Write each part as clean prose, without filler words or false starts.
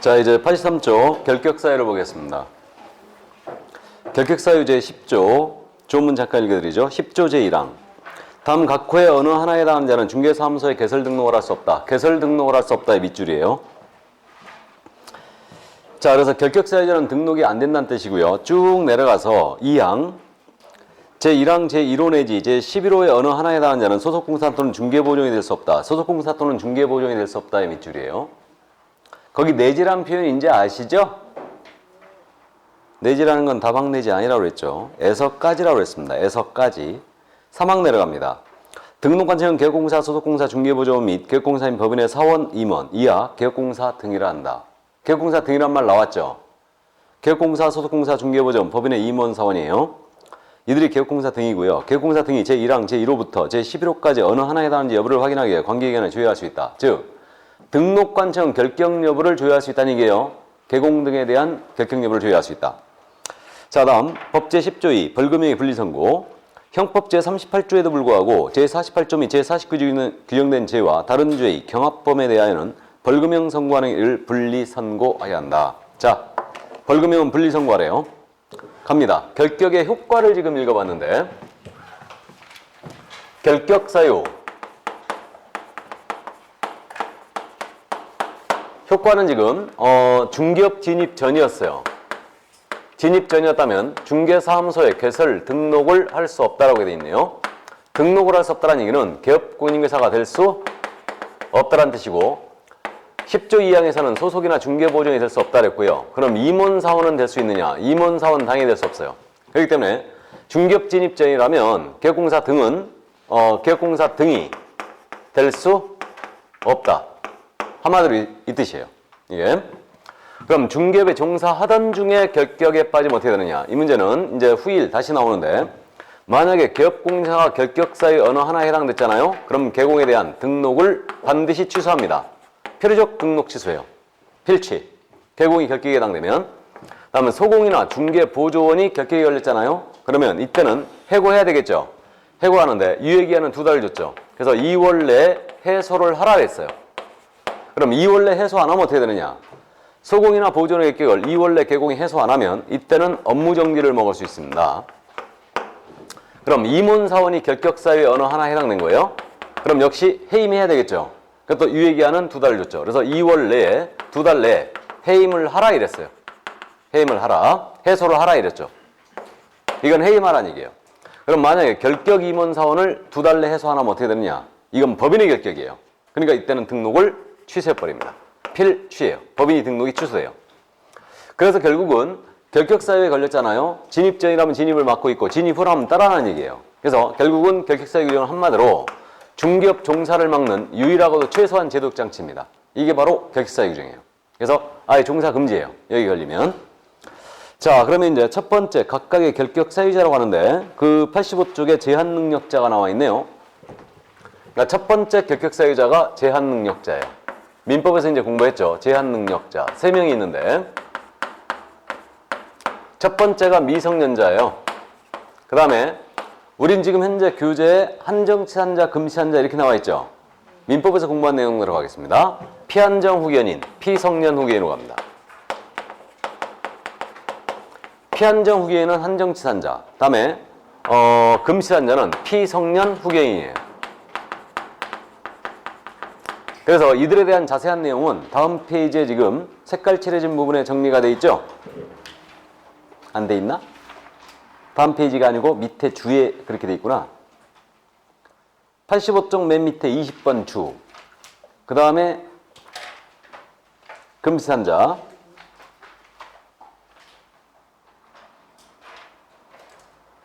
자, 이제 83조 결격사유를 보겠습니다. 결격사유 제10조, 조문 잠깐 읽어드리죠. 10조 제1항. 다음 각 호의 어느 하나에 해당하는 자는 중개사무소에 개설 등록을 할 수 없다. 개설 등록을 할 수 없다의 밑줄이에요. 자, 그래서 결격사유자는 등록이 안 된다는 뜻이고요. 쭉 내려가서 2항. 제1항 제1호 내지 제11호의 어느 하나에 해당하는 자는 소속공사 또는 중개보증이 될 수 없다. 소속공사 또는 중개보증이 될 수 없다의 밑줄이에요. 거기 내지라는 표현 이제 아시죠? 내지라는 건 다방 내지 아니라고 그랬죠. 에서까지라고 그랬습니다. 에서까지. 3항 내려갑니다. 등록관청은 개업공사, 소속공사, 중개보조원 및 개업공사인 법인의 사원, 임원, 이하, 개업공사 등이라 한다. 개업공사 등이란 말 나왔죠? 개업공사, 소속공사, 중개보조원, 법인의 임원, 사원이에요. 이들이 개업공사 등이고요. 개업공사 등이 제1항, 제1호부터 제11호까지 어느 하나에 해당하는지 여부를 확인하기 위해 관계기관을 조회할 수 있다. 즉, 등록관청 결격 여부를 조회할 수 있다는 얘기예요. 개공 등에 대한 결격 여부를 조회할 수 있다. 자, 다음 법 제10조 2 벌금형의 분리선고. 형법 제38조에도 불구하고 제48조 및 제49조에 규정된 죄와 다른 죄의 경합범에 대하여는 벌금형 선고하는 일을 분리선고해야 한다. 자, 벌금형은 분리선고하래요. 갑니다. 결격의 효과를 지금 읽어봤는데 결격사유 효과는 지금 중개업 진입 전이었어요. 진입 전이었다면 중개사무소에 개설 등록을 할 수 없다라고 되어 있네요. 등록을 할 수 없다는 얘기는 개업공인중개사가 될 수 없다는 뜻이고 10조 2항에서는 소속이나 중개보증이 될 수 없다 그랬고요. 그럼 임원사원은 될 수 있느냐? 임원사원 당연히 될 수 없어요. 그렇기 때문에 중개업 진입 전이라면 개업공사 등은 개업공사 등이 될 수 없다. 한마디로 이 뜻이에요. 이게. 그럼 중개업에 종사하던 중에 결격에 빠지면 어떻게 되느냐? 이 문제는 이제 후일 다시 나오는데 만약에 개업공사가 결격사유 어느 하나에 해당됐잖아요. 그럼 개공에 대한 등록을 반드시 취소합니다. 필요적 등록 취소예요. 필취. 개공이 결격에 해당되면. 다음은 소공이나 중개보조원이 결격에 걸렸잖아요. 그러면 이때는 해고해야 되겠죠. 해고하는데 유예기한은 2달 줬죠. 그래서 2월 내에 해소를 하라 했어요. 그럼 2월 내 해소 안 하면 어떻게 되느냐? 소공이나 보조원의 결격을 2월 내 개공이 해소 안 하면 이때는 업무정지를 먹을 수 있습니다. 그럼 임원사원이 결격사유에 어느 하나에 해당된 거예요. 그럼 역시 해임해야 되겠죠. 그것도 유예기한은 2달 줬죠. 그래서 2월 내에 2달 내에 해임을 하라 이랬어요. 해임을 하라. 해소를 하라 이랬죠. 이건 해임하라는 얘기예요. 그럼 만약에 결격 임원사원을 2달 내에 해소 안 하면 어떻게 되느냐? 이건 법인의 결격이에요. 그러니까 이때는 등록을 취소해버립니다. 필취예요. 법인이 등록이 취소돼요. 그래서 결국은 결격사유에 걸렸잖아요. 진입 전이라면 진입을 막고 있고 진입 후라면 따라하는 얘기예요. 그래서 결국은 결격사유 규정은 한마디로 중개업 종사를 막는 유일하고도 최소한 제도적 장치입니다. 이게 바로 결격사유 규정이에요. 그래서 아예 종사 금지예요. 여기 걸리면. 자, 그러면 이제 첫 번째 각각의 결격사유자라고 하는데 그 85쪽에 제한능력자가 나와 있네요. 그러니까 첫 번째 결격사유자가 제한능력자예요. 민법에서 이제 공부했죠. 제한능력자 3명이 있는데 첫 번째가 미성년자예요. 그 다음에 우린 지금 현재 교재에 한정치산자, 금치산자 이렇게 나와 있죠. 민법에서 공부한 내용으로 가겠습니다. 피한정 후견인, 피성년 후견인으로 갑니다. 피한정 후견인은 한정치산자. 그 다음에 금치산자는 피성년 후견인이에요. 그래서 이들에 대한 자세한 내용은 다음 페이지에 지금 색깔 칠해진 부분에 정리가 돼 있죠? 안 돼 있나? 다음 페이지가 아니고 밑에 주에 그렇게 돼 있구나. 85쪽 맨 밑에 20번 주. 그 다음에 금치산자.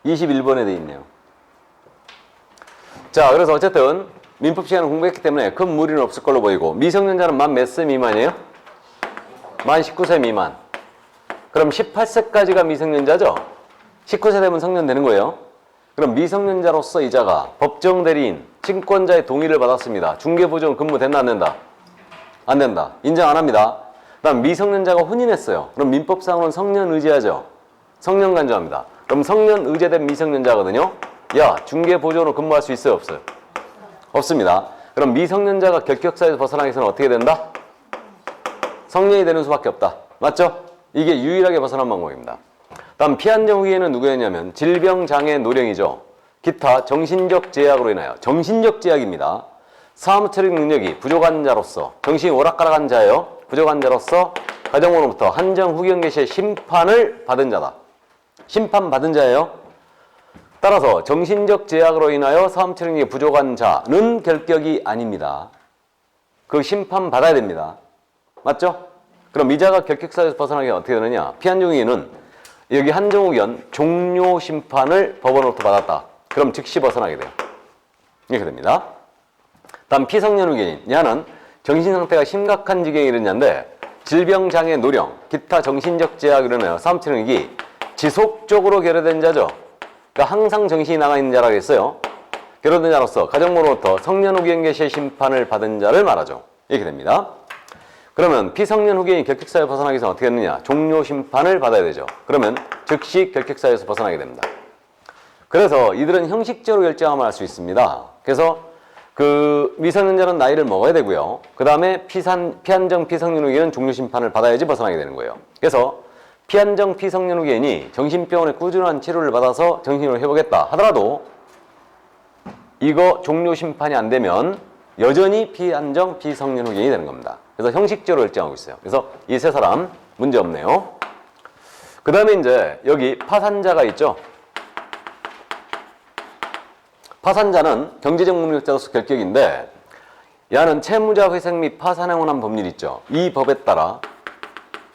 (21번에) 돼 있네요. 자, 그래서 어쨌든 민법 시간을 공부했기 때문에 큰 무리는 없을 걸로 보이고 미성년자는 만 몇 세 미만이에요? 만 19세 미만. 그럼 18세까지가 미성년자죠? 19세 되면 성년 되는 거예요. 그럼 미성년자로서 이자가 법정 대리인, 친권자의 동의를 받았습니다. 중개보증 근무 된다 안 된다? 안 된다. 인정 안 합니다. 그다음 미성년자가 혼인했어요. 그럼 민법상으로는 성년 의제하죠. 성년 간주합니다. 그럼 성년 의제된 미성년자거든요. 야, 중개보증으로 근무할 수 있어요 없어요? 없습니다. 그럼 미성년자가 결격사유에서 벗어나기 위해서는 어떻게 된다? 성년이 되는 수밖에 없다. 맞죠? 이게 유일하게 벗어난 방법입니다. 다음 피한정 후기에는 누구였냐면 질병, 장애, 노령이죠. 기타 정신적 제약으로 인하여 정신적 제약입니다. 사무처리 능력이 부족한 자로서 정신이 오락가락한 자예요. 부족한 자로서 가정으로부터 한정 후견 개시의 심판을 받은 자다. 심판받은 자예요. 따라서 정신적 제약으로 인하여 사무처리 능력이 부족한 자는 결격이 아닙니다. 그 심판받아야 됩니다. 맞죠? 그럼 이자가 결격사유에서 벗어나게 어떻게 되느냐? 피한정 후기는 여기 한정 후견 종료 심판을 법원으로부터 받았다. 그럼 즉시 벗어나게 돼요. 이렇게 됩니다. 다음 피성년 후견인. 야는 정신상태가 심각한 지경에 이른 자인데 질병, 장애, 노령, 기타 정신적 제약으로 인하여 사무처리 능력이 지속적으로 결여된 자죠. 그러니까 항상 정신이 나가 있는 자라고 했어요. 결여된 자로서 가정모로부터 성년 후견 개시의 심판을 받은 자를 말하죠. 이렇게 됩니다. 그러면 피성년 후견이 결격사유 벗어나기 위해서 어떻게 했느냐? 종료 심판을 받아야 되죠. 그러면 즉시 결격사유에서 벗어나게 됩니다. 그래서 이들은 형식적으로 결정함을 할 수 있습니다. 그래서 그 미성년자는 나이를 먹어야 되고요. 그 다음에 피한정 피성년 후견은 종료 심판을 받아야지 벗어나게 되는 거예요. 그래서 피한정 피성년 후견이 정신병원에 꾸준한 치료를 받아서 정신으로 회복했다 하더라도 이거 종료 심판이 안 되면 여전히 피한정 피성년 후견이 되는 겁니다. 그래서 형식적으로 결정하고 있어요. 그래서 이 세 사람 문제 없네요. 그 다음에 이제 여기 파산자가 있죠. 파산자는 경제적 능력자로서 결격인데 야는 채무자 회생 및 파산에 관한 법률이 있죠. 이 법에 따라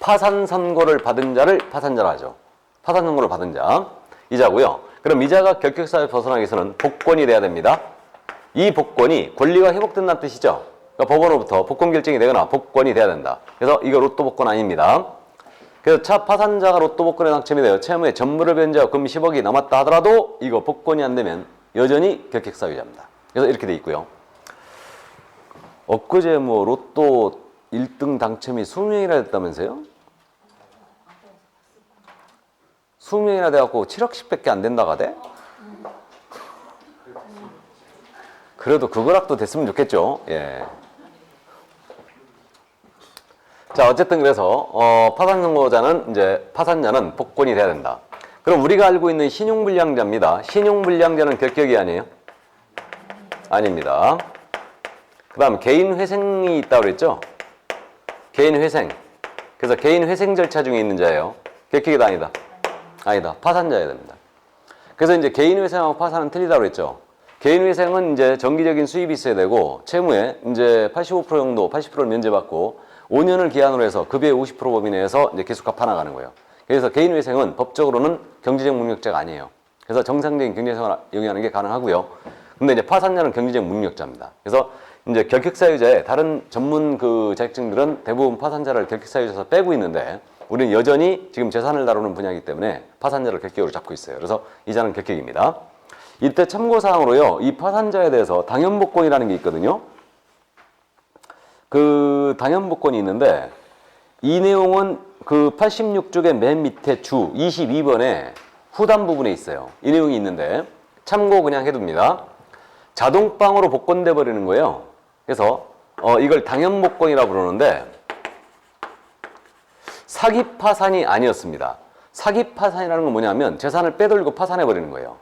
파산 선고를 받은 자를 파산자라 하죠. 파산 선고를 받은 자 이자고요. 그럼 이자가 결격사유에서 벗어나기 위해서는 복권이 돼야 됩니다. 이 복권이 권리가 회복된다는 뜻이죠. 그러니까 법원으로부터 복권 결정이 되거나 복권이 돼야 된다. 그래서 이거 로또 복권 아닙니다. 그래서 차 파산자가 로또 복권에 당첨이 되어 채무의 전부를 변제하고 금 10억이 남았다 하더라도 이거 복권이 안 되면 여전히 결격사유자입니다. 그래서 이렇게 돼 있고요. 엊그제 뭐 로또 1등 당첨이 20명이나 됐다면서요? 20명이나 돼갖고 7억씩 밖에 안 된다가 돼? 그래도 그거라도 됐으면 좋겠죠. 예. 자, 어쨌든 그래서 파산 선고자는 이제 파산자는 복권이 돼야 된다. 그럼 우리가 알고 있는 신용불량자입니다. 신용불량자는 결격이 아니에요? 아닙니다. 그 다음 개인회생이 있다고 그랬죠? 개인회생. 그래서 개인회생 절차 중에 있는 자예요. 결격이다 아니다? 아니다. 파산자여야 됩니다. 그래서 이제 개인회생하고 파산은 틀리다고 그랬죠? 개인회생은 이제 정기적인 수입이 있어야 되고 채무에 이제 85% 정도, 80%를 면제받고 5년을 기한으로 해서 급여의 50% 범위 내에서 이제 계속 갚아나가는 거예요. 그래서 개인회생은 법적으로는 경제적 무능력자가 아니에요. 그래서 정상적인 경제생활을 영위하는 게 가능하고요. 근데 이제 파산자는 경제적 무능력자입니다. 그래서 이제 결격사유자의 다른 전문 그 자격증들은 대부분 파산자를 결격사유자에서 빼고 있는데 우리는 여전히 지금 재산을 다루는 분야이기 때문에 파산자를 결격으로 잡고 있어요. 그래서 이자는 결격입니다. 이때 참고사항으로요. 이 파산자에 대해서 당연복권이라는 게 있거든요. 그 당연복권이 있는데 이 내용은 그 86쪽의 맨 밑에 주 22번에 후단 부분에 있어요. 이 내용이 있는데 참고 그냥 해둡니다. 자동방으로 복권돼 버리는 거예요. 그래서 이걸 당연복권이라고 부르는데 사기 파산이 아니었습니다. 사기 파산이라는 건 뭐냐면 재산을 빼돌리고 파산해 버리는 거예요.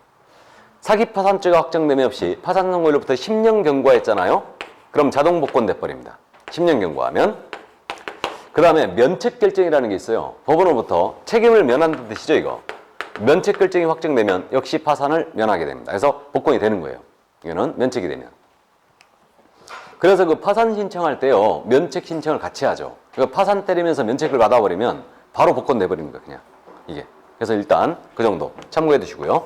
사기 파산죄가 확정됨이 없이 파산 선고일로부터 10년 경과했잖아요. 그럼 자동 복권돼 버립니다. 10년 경과하면. 그 다음에 면책결정이라는 게 있어요. 법원으로부터 책임을 면한다는 뜻이죠, 이거. 면책결정이 확정되면 역시 파산을 면하게 됩니다. 그래서 복권이 되는 거예요. 이거는 면책이 되면. 그래서 그 파산 신청할 때요, 면책 신청을 같이 하죠. 그러니까 파산 때리면서 면책을 받아버리면 바로 복권 돼버리는 거예요, 그냥. 이게. 그래서 일단 그 정도 참고해 두시고요.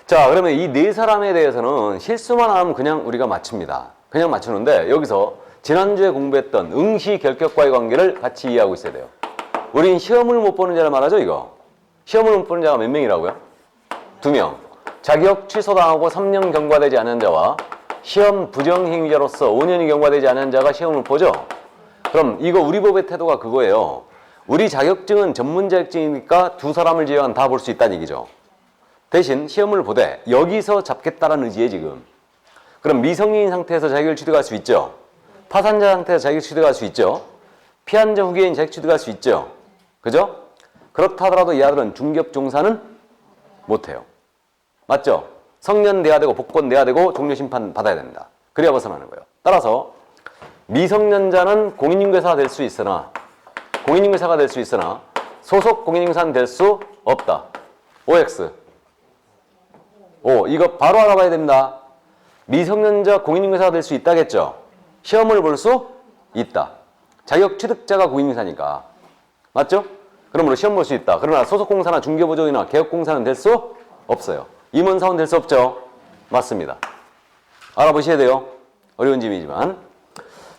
자, 그러면 이 네 사람에 대해서는 실수만 하면 그냥 우리가 맞춥니다. 그냥 맞추는데 여기서 지난주에 공부했던 응시 결격과의 관계를 같이 이해하고 있어야 돼요. 우린 시험을 못 보는 자를 말하죠, 이거. 시험을 못 보는 자가 몇 명이라고요? 2명. 자격 취소당하고 3년 경과되지 않은 자와 시험 부정행위자로서 5년이 경과되지 않은 자가 시험을 보죠. 그럼 이거 우리 법의 태도가 그거예요. 우리 자격증은 전문 자격증이니까 두 사람을 제외한 다 볼 수 있다는 얘기죠. 대신 시험을 보되 여기서 잡겠다는 의지에 지금. 그럼 미성년인 상태에서 자격을 취득할 수 있죠. 파산자 상태에서 자격을 취득할 수 있죠. 피한자 후계인 자격 취득할 수 있죠. 그죠? 그렇다 하더라도 이 아들은 중개업 종사는 못해요. 맞죠? 성년 돼야 되고 복권 내야 되고 종료심판 받아야 됩니다. 그래야 벗어나는 거예요. 따라서 미성년자는 공인중개사가 될 수 있으나 소속 공인중개사는 될 수 없다. OX. 오, 이거 바로 알아봐야 됩니다. 미성년자 공인중개사가 될 수 있다겠죠? 시험을 볼 수 있다. 자격 취득자가 공인중개사니까. 맞죠? 그러므로 시험 볼 수 있다. 그러나 소속공사나 중개보조이나 개업공사는 될 수 없어요. 임원사원 될 수 없죠? 맞습니다. 알아보셔야 돼요. 어려운 점이지만.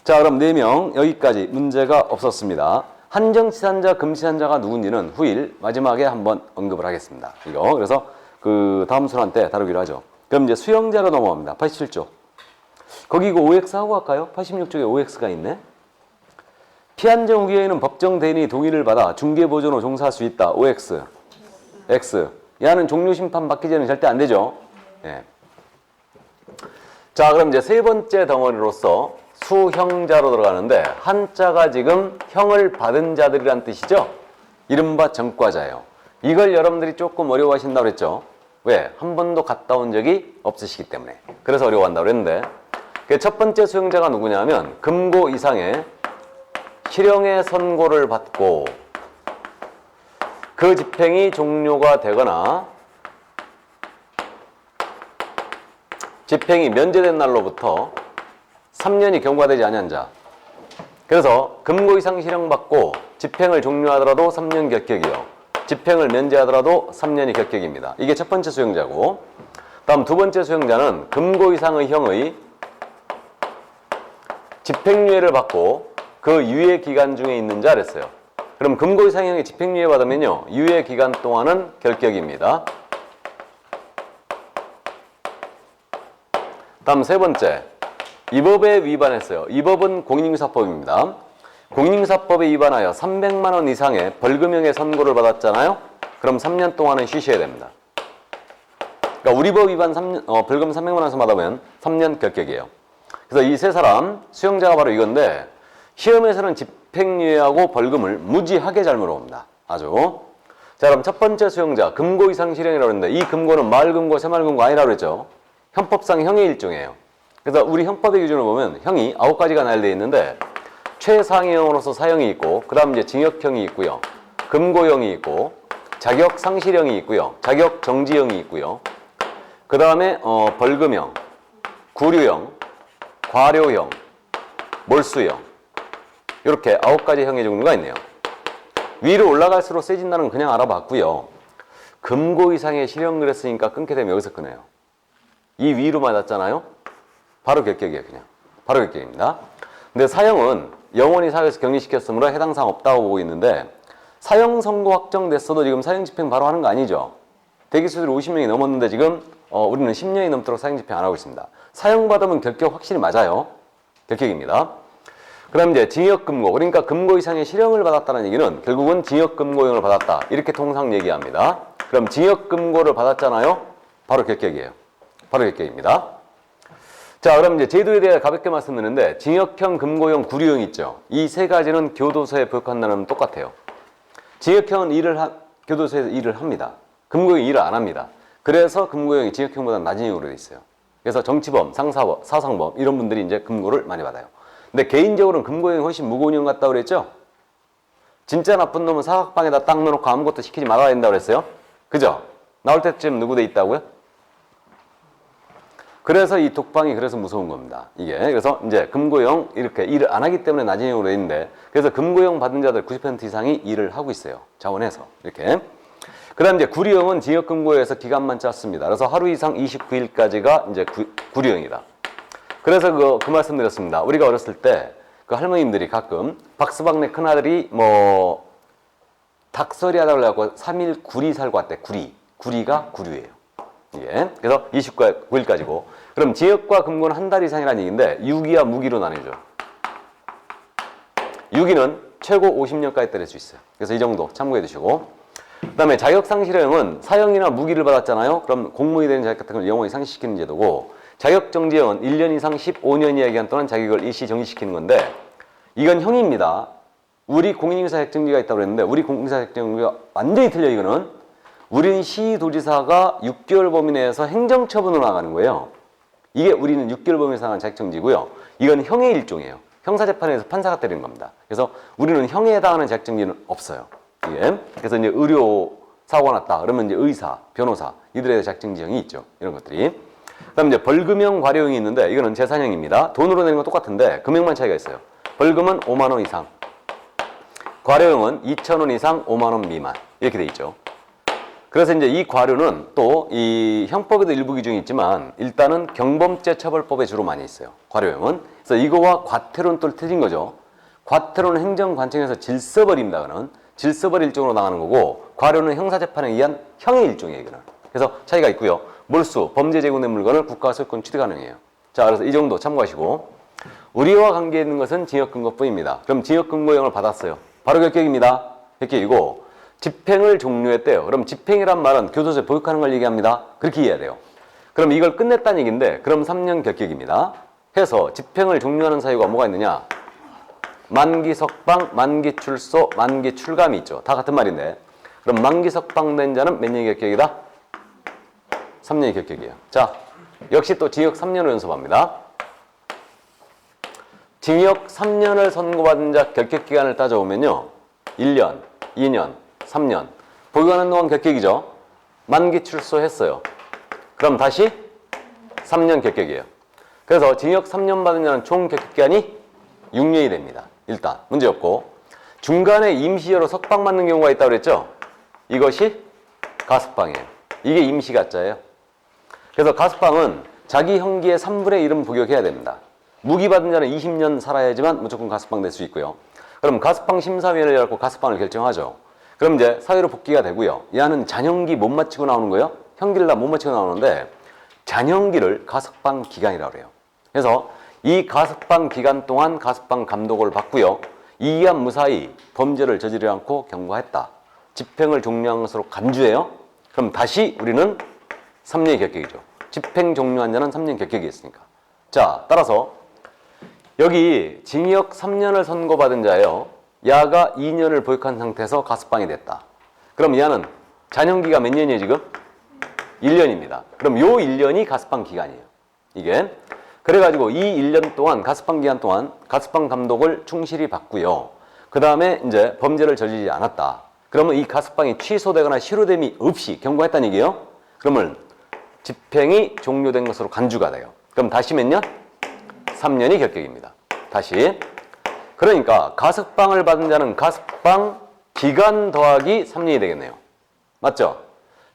자, 그럼 4명 여기까지 문제가 없었습니다. 한정치산자, 금치산자가 누군지는 후일 마지막에 한번 언급을 하겠습니다. 이거 그래서 그 다음 순환 때 다루기로 하죠. 그럼 이제 수영자로 넘어갑니다. 87쪽. 거기 이거 OX 하고 갈까요? 86쪽에 OX가 있네. 피한정 후기에는 법정 대리인이 동의를 받아 중개보조로 종사할 수 있다. OX. X. 얘는 종료심판 받기 전에 절대 안 되죠. 예. 자, 그럼 이제 세 번째 덩어리로서 수형자로 들어가는데 한자가 지금 형을 받은 자들이란 뜻이죠. 이른바 전과자예요. 이걸 여러분들이 조금 어려워하신다고 그랬죠. 왜? 한 번도 갔다 온 적이 없으시기 때문에. 그래서 어려워한다고 그랬는데 첫 번째 수형자가 누구냐면 금고 이상의 실형의 선고를 받고 그 집행이 종료가 되거나 집행이 면제된 날로부터 3년이 경과되지 아니한 자. 그래서 금고 이상 실형받고 집행을 종료하더라도 3년 격격이요. 집행을 면제하더라도 3년이 격격입니다. 이게 첫 번째 수형자고, 다음 두 번째 수형자는 금고 이상의 형의 집행유예를 받고 그 유예 기간 중에 있는 자 그랬어요. 그럼 금고 이상의 형이 집행유예 받으면요, 유예 기간 동안은 결격입니다. 다음 세 번째, 이 법에 위반했어요. 이 법은 공인중개사법입니다. 공인중개사법에 위반하여 300만 원 이상의 벌금형의 선고를 받았잖아요. 그럼 3년 동안은 쉬셔야 됩니다. 그러니까 우리 법 위반 벌금 300만 원 이상 받으면 3년 결격이에요. 그래서 이 세 사람 수형자가 바로 이건데 시험에서는 집행유예하고 벌금을 무지하게 잘 물어봅니다. 아주. 자, 그럼 첫 번째 수형자 금고 이상 실형이라고 했는데 이 금고는 마을금고, 새마을금고 아니라고 그랬죠. 형법상 형의 일종이에요. 그래서 우리 형법의 기준으로 보면 형이 9가지가 나열되어 있는데 최상위형으로서 사형이 있고 그 다음 이제 징역형이 있고요. 금고형이 있고 자격상실형이 있고요. 자격정지형이 있고요. 그 다음에 벌금형, 구류형, 과료형, 몰수형 이렇게 9가지 형의 종류가 있네요. 위로 올라갈수록 세진다는 건 그냥 알아봤고요. 금고 이상의 실형을 했으니까 끊게 되면 여기서 끊어요. 이 위로 맞았잖아요. 바로 결격이에요. 그냥 바로 결격입니다. 근데 사형은 영원히 사회에서 격리시켰으므로 해당 사항 없다고 보고 있는데 사형 선고 확정됐어도 지금 사형 집행 바로 하는 거 아니죠. 대기수들이 50명이 넘었는데 지금 우리는 10년이 넘도록 사형 집행 안 하고 있습니다. 사형 받으면 결격 확실히 맞아요. 결격입니다. 그 다음 이제 징역금고, 그러니까 금고 이상의 실형을 받았다는 얘기는 결국은 징역금고형을 받았다. 이렇게 통상 얘기합니다. 그럼 징역금고를 받았잖아요. 바로 결격이에요. 바로 결격입니다. 자, 그럼 이제 제도에 대해 가볍게 말씀드리는데 징역형, 금고형, 구류형 있죠. 이 세 가지는 교도소에 부역한다는 똑같아요. 징역형은 교도소에서 일을 합니다. 금고형이 일을 안 합니다. 그래서 금고형이 징역형보다 낮은 형으로 돼 있어요. 그래서 정치범, 상사범, 사상범 이런 분들이 이제 금고를 많이 받아요. 근데 개인적으로는 금고형이 훨씬 무거운 형 같다고 그랬죠? 진짜 나쁜 놈은 사각방에다 딱 넣어놓고 아무것도 시키지 말아야 된다고 그랬어요? 그죠? 나올 때쯤 누구 돼 있다고요? 그래서 이 독방이 그래서 무서운 겁니다. 이게. 그래서 이제 금고형 이렇게 일을 안 하기 때문에 낮은 형으로 돼 있는데 그래서 금고형 받은 자들 90% 이상이 일을 하고 있어요. 자원해서. 이렇게. 그 다음 이제 구류형은 징역금고에서 기간만 짧습니다. 그래서 하루 이상 29일까지가 이제 구류형이다. 그래서 그 말씀 드렸습니다. 우리가 어렸을 때 그 할머님들이 가끔 박스박네 큰아들이 닭설이 하다 그래갖고 3일 구리 살고 왔대. 구리가 구류예요. 예. 그래서 29일까지고. 그럼 징역과 금고는 한 달 이상이라는 얘기인데 유기와 무기로 나뉘죠. 유기는 최고 50년까지 때릴 수 있어요. 그래서 이 정도 참고해 두시고. 그 다음에 자격상실형은 사형이나 무기를 받았잖아요. 그럼 공무원이 되는 자격 같은 걸 영원히 상실시키는 제도고 자격정지형은 1년 이상 15년 이하의 기간 동안 자격을 일시 정지시키는 건데 이건 형입니다. 우리 공인인사 획정지가 있다고 그랬는데 우리 공인인사 획정지가 완전히 틀려. 이거는 우리는 시도지사가 6개월 범위 내에서 행정처분으로 나가는 거예요. 이게 우리는 6개월 범위 내에서 나가는 자격정지고요. 이건 형의 일종이에요. 형사재판에서 판사가 때리는 겁니다. 그래서 우리는 형에 해당하는 자격정지는 없어요. 예. 그래서 이제 의료 사고가 났다. 그러면 이제 의사, 변호사 이들에 대한 자격정지형이 있죠. 이런 것들이. 그다음 이제 벌금형, 과료형이 있는데 이거는 재산형입니다. 돈으로 내는 건 똑같은데 금액만 차이가 있어요. 벌금은 5만 원 이상, 과료형은 2,000원 이상 5만 원 미만 이렇게 돼 있죠. 그래서 이제 이 과료는 또 이 형법에도 일부 규정이 있지만 일단은 경범죄처벌법에 주로 많이 있어요. 과료형은. 그래서 이거와 과태료는 또 틀린 거죠. 과태료는 행정관청에서 질서벌입니다. 그는 질서벌 일종으로 나가는 거고 과료는 형사재판에 의한 형의 일종이에요. 이거는. 그래서 차이가 있고요. 몰수, 범죄 제공된 물건을 국가가 소유권 취득 가능해요. 자, 그래서 이 정도 참고하시고 우리와 관계 있는 것은 징역근거뿐입니다. 그럼 징역근거형을 받았어요. 바로 결격입니다. 결격이고 집행을 종료했대요. 그럼 집행이란 말은 교도소에 보육하는 걸 얘기합니다. 그렇게 이해해야 돼요. 그럼 이걸 끝냈다는 얘기인데 그럼 3년 결격입니다. 해서 집행을 종료하는 사유가 뭐가 있느냐? 만기 석방, 만기 출소, 만기 출감이 있죠. 다 같은 말인데 그럼 만기 석방된 자는 몇 년이 결격이다? 3년이 결격이에요. 자, 역시 또 징역 3년을 연습합니다. 징역 3년을 선고받은 자 결격기간을 따져보면요. 1년, 2년, 3년. 보유하는 동안 결격이죠. 만기 출소했어요. 그럼 다시 3년 결격이에요. 그래서 징역 3년 받은 자는 총 결격기간이 6년이 됩니다. 일단 문제 없고 중간에 임시여로 석방받는 경우가 있다고 그랬죠. 이것이 가석방이에요. 이게 임시가짜예요. 그래서 가석방은 자기 형기의 3분의 1은 복역해야 됩니다. 무기 받은 자는 20년 살아야지만 무조건 가석방 될 수 있고요. 그럼 가석방 심사위원회를 열고 가석방을 결정하죠. 그럼 이제 사회로 복귀가 되고요. 얘는 잔형기 못 마치고 나오는 거예요. 형기를 다 못 마치고 나오는데 잔형기를 가석방 기간이라고 해요. 그래서 이 가석방 기간 동안 가석방 감독을 받고요. 이 기간 무사히 범죄를 저지르지 않고 경과했다. 집행을 종료한 것으로 간주해요. 그럼 다시 우리는 3년이 결격이죠. 집행 종료한 자는 3년 결격이 있으니까. 자, 따라서 여기 징역 3년을 선고받은 자예요. 야가 2년을 보육한 상태에서 가석방이 됐다. 그럼 야는 잔형기가 몇 년이에요 지금? 1년입니다. 그럼 요 1년이 가석방 기간이에요. 이게. 그래가지고 이 1년 동안 가석방 기간 동안 가석방 감독을 충실히 받고요. 그 다음에 이제 범죄를 저지르지 않았다. 그러면 이 가석방이 취소되거나 실효됨이 없이 경고했다는 얘기예요. 그러면 집행이 종료된 것으로 간주가 돼요. 그럼 다시 몇 년? 3년이 결격입니다. 다시. 그러니까 가석방을 받은 자는 가석방 기간 더하기 3년이 되겠네요. 맞죠?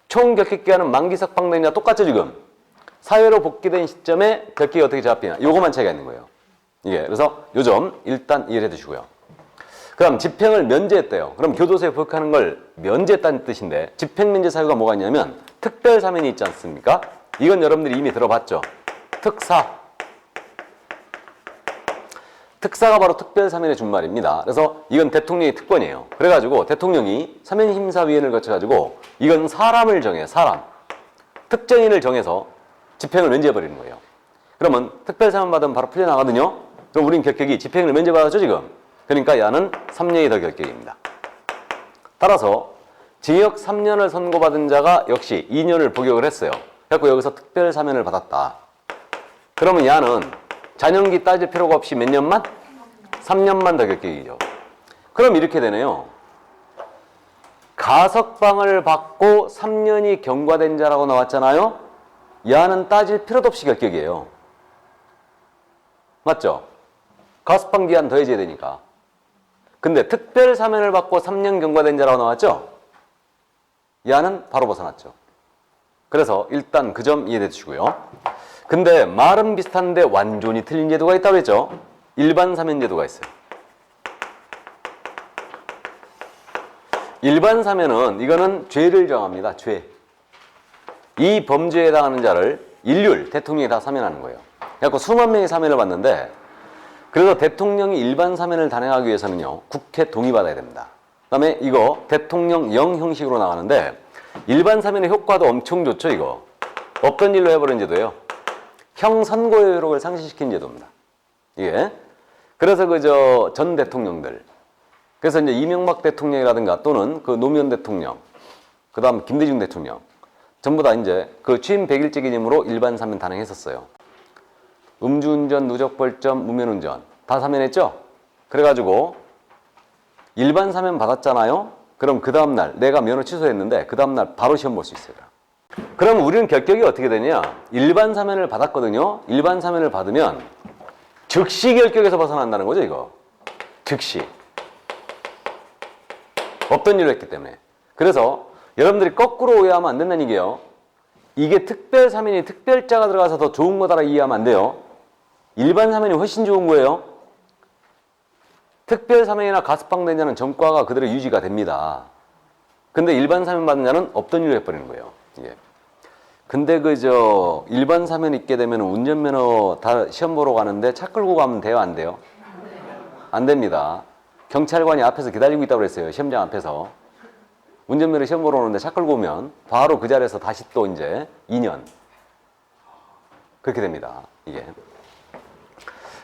총 결격기간은 만기 석방된 자 똑같죠 지금? 사회로 복귀된 시점에 결격이 어떻게 잡히냐 요거만 차이가 있는 거예요. 이게 그래서 요 점 일단 이해를 해두시고요. 그럼 집행을 면제했대요. 그럼 교도소에 복역하는 걸 면제했다는 뜻인데 집행 면제 사유가 뭐가 있냐면 특별 사면이 있지 않습니까? 이건 여러분들이 이미 들어봤죠. 특사. 특사가 바로 특별사면의 준말입니다. 그래서 이건 대통령의 특권이에요. 그래가지고 대통령이 사면심사위원회를 거쳐가지고 이건 사람을 정해요. 사람. 특정인을 정해서 집행을 면제해버리는 거예요. 그러면 특별사면 받으면 바로 풀려나가거든요. 그럼 우린 결격이 집행을 면제받았죠 지금. 그러니까 야는 3년이 더 결격입니다. 따라서 징역 3년을 선고받은 자가 역시 2년을 복역을 했어요. 그래서 여기서 특별사면을 받았다. 그러면 야는 잔형기 따질 필요가 없이 몇 년만? 3년만 더 결격이죠. 그럼 이렇게 되네요. 가석방을 받고 3년이 경과된 자라고 나왔잖아요. 야는 따질 필요도 없이 결격이에요. 맞죠? 가석방 기한 더해져야 되니까. 근데 특별 사면을 받고 3년 경과된 자라고 나왔죠? 야는 바로 벗어났죠. 그래서 일단 그 점 이해해 주시고요. 근데 말은 비슷한데 완전히 틀린 제도가 있다고 했죠? 일반 사면 제도가 있어요. 일반 사면은 이거는 죄를 정합니다. 죄. 이 범죄에 해당하는 자를 일률 대통령이 다 사면하는 거예요. 그래서 수만 명이 사면을 받는데 그래서 대통령이 일반 사면을 단행하기 위해서는요. 국회 동의받아야 됩니다. 그다음에 이거 대통령령 형식으로 나가는데 일반 사면의 효과도 엄청 좋죠. 이거. 없던 일로 해버린 제도예요. 형 선고의 효력을 상실시킨 제도입니다. 이게. 그래서 전 대통령들 그래서 이제 이명박 대통령이라든가 또는 그 노무현 대통령, 그 다음 김대중 대통령, 전부 다 이제 그 취임 100일째 기념으로 일반 사면 단행했었어요. 음주운전, 누적벌점, 무면운전 다 사면했죠? 그래가지고 일반 사면 받았잖아요? 그럼 그 다음날 내가 면허 취소했는데 그 다음날 바로 시험 볼 수 있어요. 그럼 우리는 결격이 어떻게 되냐? 일반 사면을 받았거든요. 일반 사면을 받으면 즉시 결격에서 벗어난다는 거죠, 이거. 즉시. 없던 일을 했기 때문에. 그래서 여러분들이 거꾸로 오해하면 안 된다는 얘기예요. 이게 특별 사면이 특별자가 들어가서 더 좋은 거다라 이해하면 안 돼요. 일반 사면이 훨씬 좋은 거예요. 특별 사면이나 가스방 자는 전과가 그대로 유지가 됩니다. 근데 일반 사면 받은 자는 없던 일을 해버리는 거예요. 예. 근데 일반 사면 있게 되면 운전면허 다 시험 보러 가는데 차 끌고 가면 돼요, 안 돼요? 안 됩니다. 경찰관이 앞에서 기다리고 있다고 그랬어요. 시험장 앞에서. 운전면허 시험 보러 오는데 차 끌고 오면 바로 그 자리에서 다시 또 이제 2년. 그렇게 됩니다. 이게.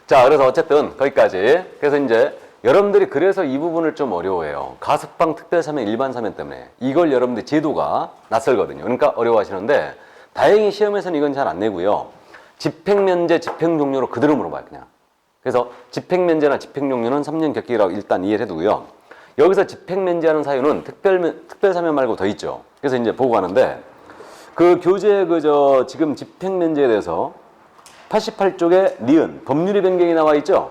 자, 그래서 어쨌든 거기까지. 그래서 이제 여러분들이 그래서 이 부분을 좀 어려워해요. 가석방 특별사면, 일반사면 때문에. 이걸 여러분들 제도가 낯설거든요. 그러니까 어려워하시는데 다행히 시험에서는 이건 잘 안 내고요. 집행면제, 집행종료로 그대로 물어봐요, 그냥. 그래서 집행면제나 집행종료는 3년 격기라고 일단 이해를 해두고요. 여기서 집행면제하는 사유는 특별사면 말고 더 있죠. 그래서 이제 보고 가는데 그 교재 지금 집행면제에 대해서 88쪽에 니은 법률이 변경이 나와 있죠.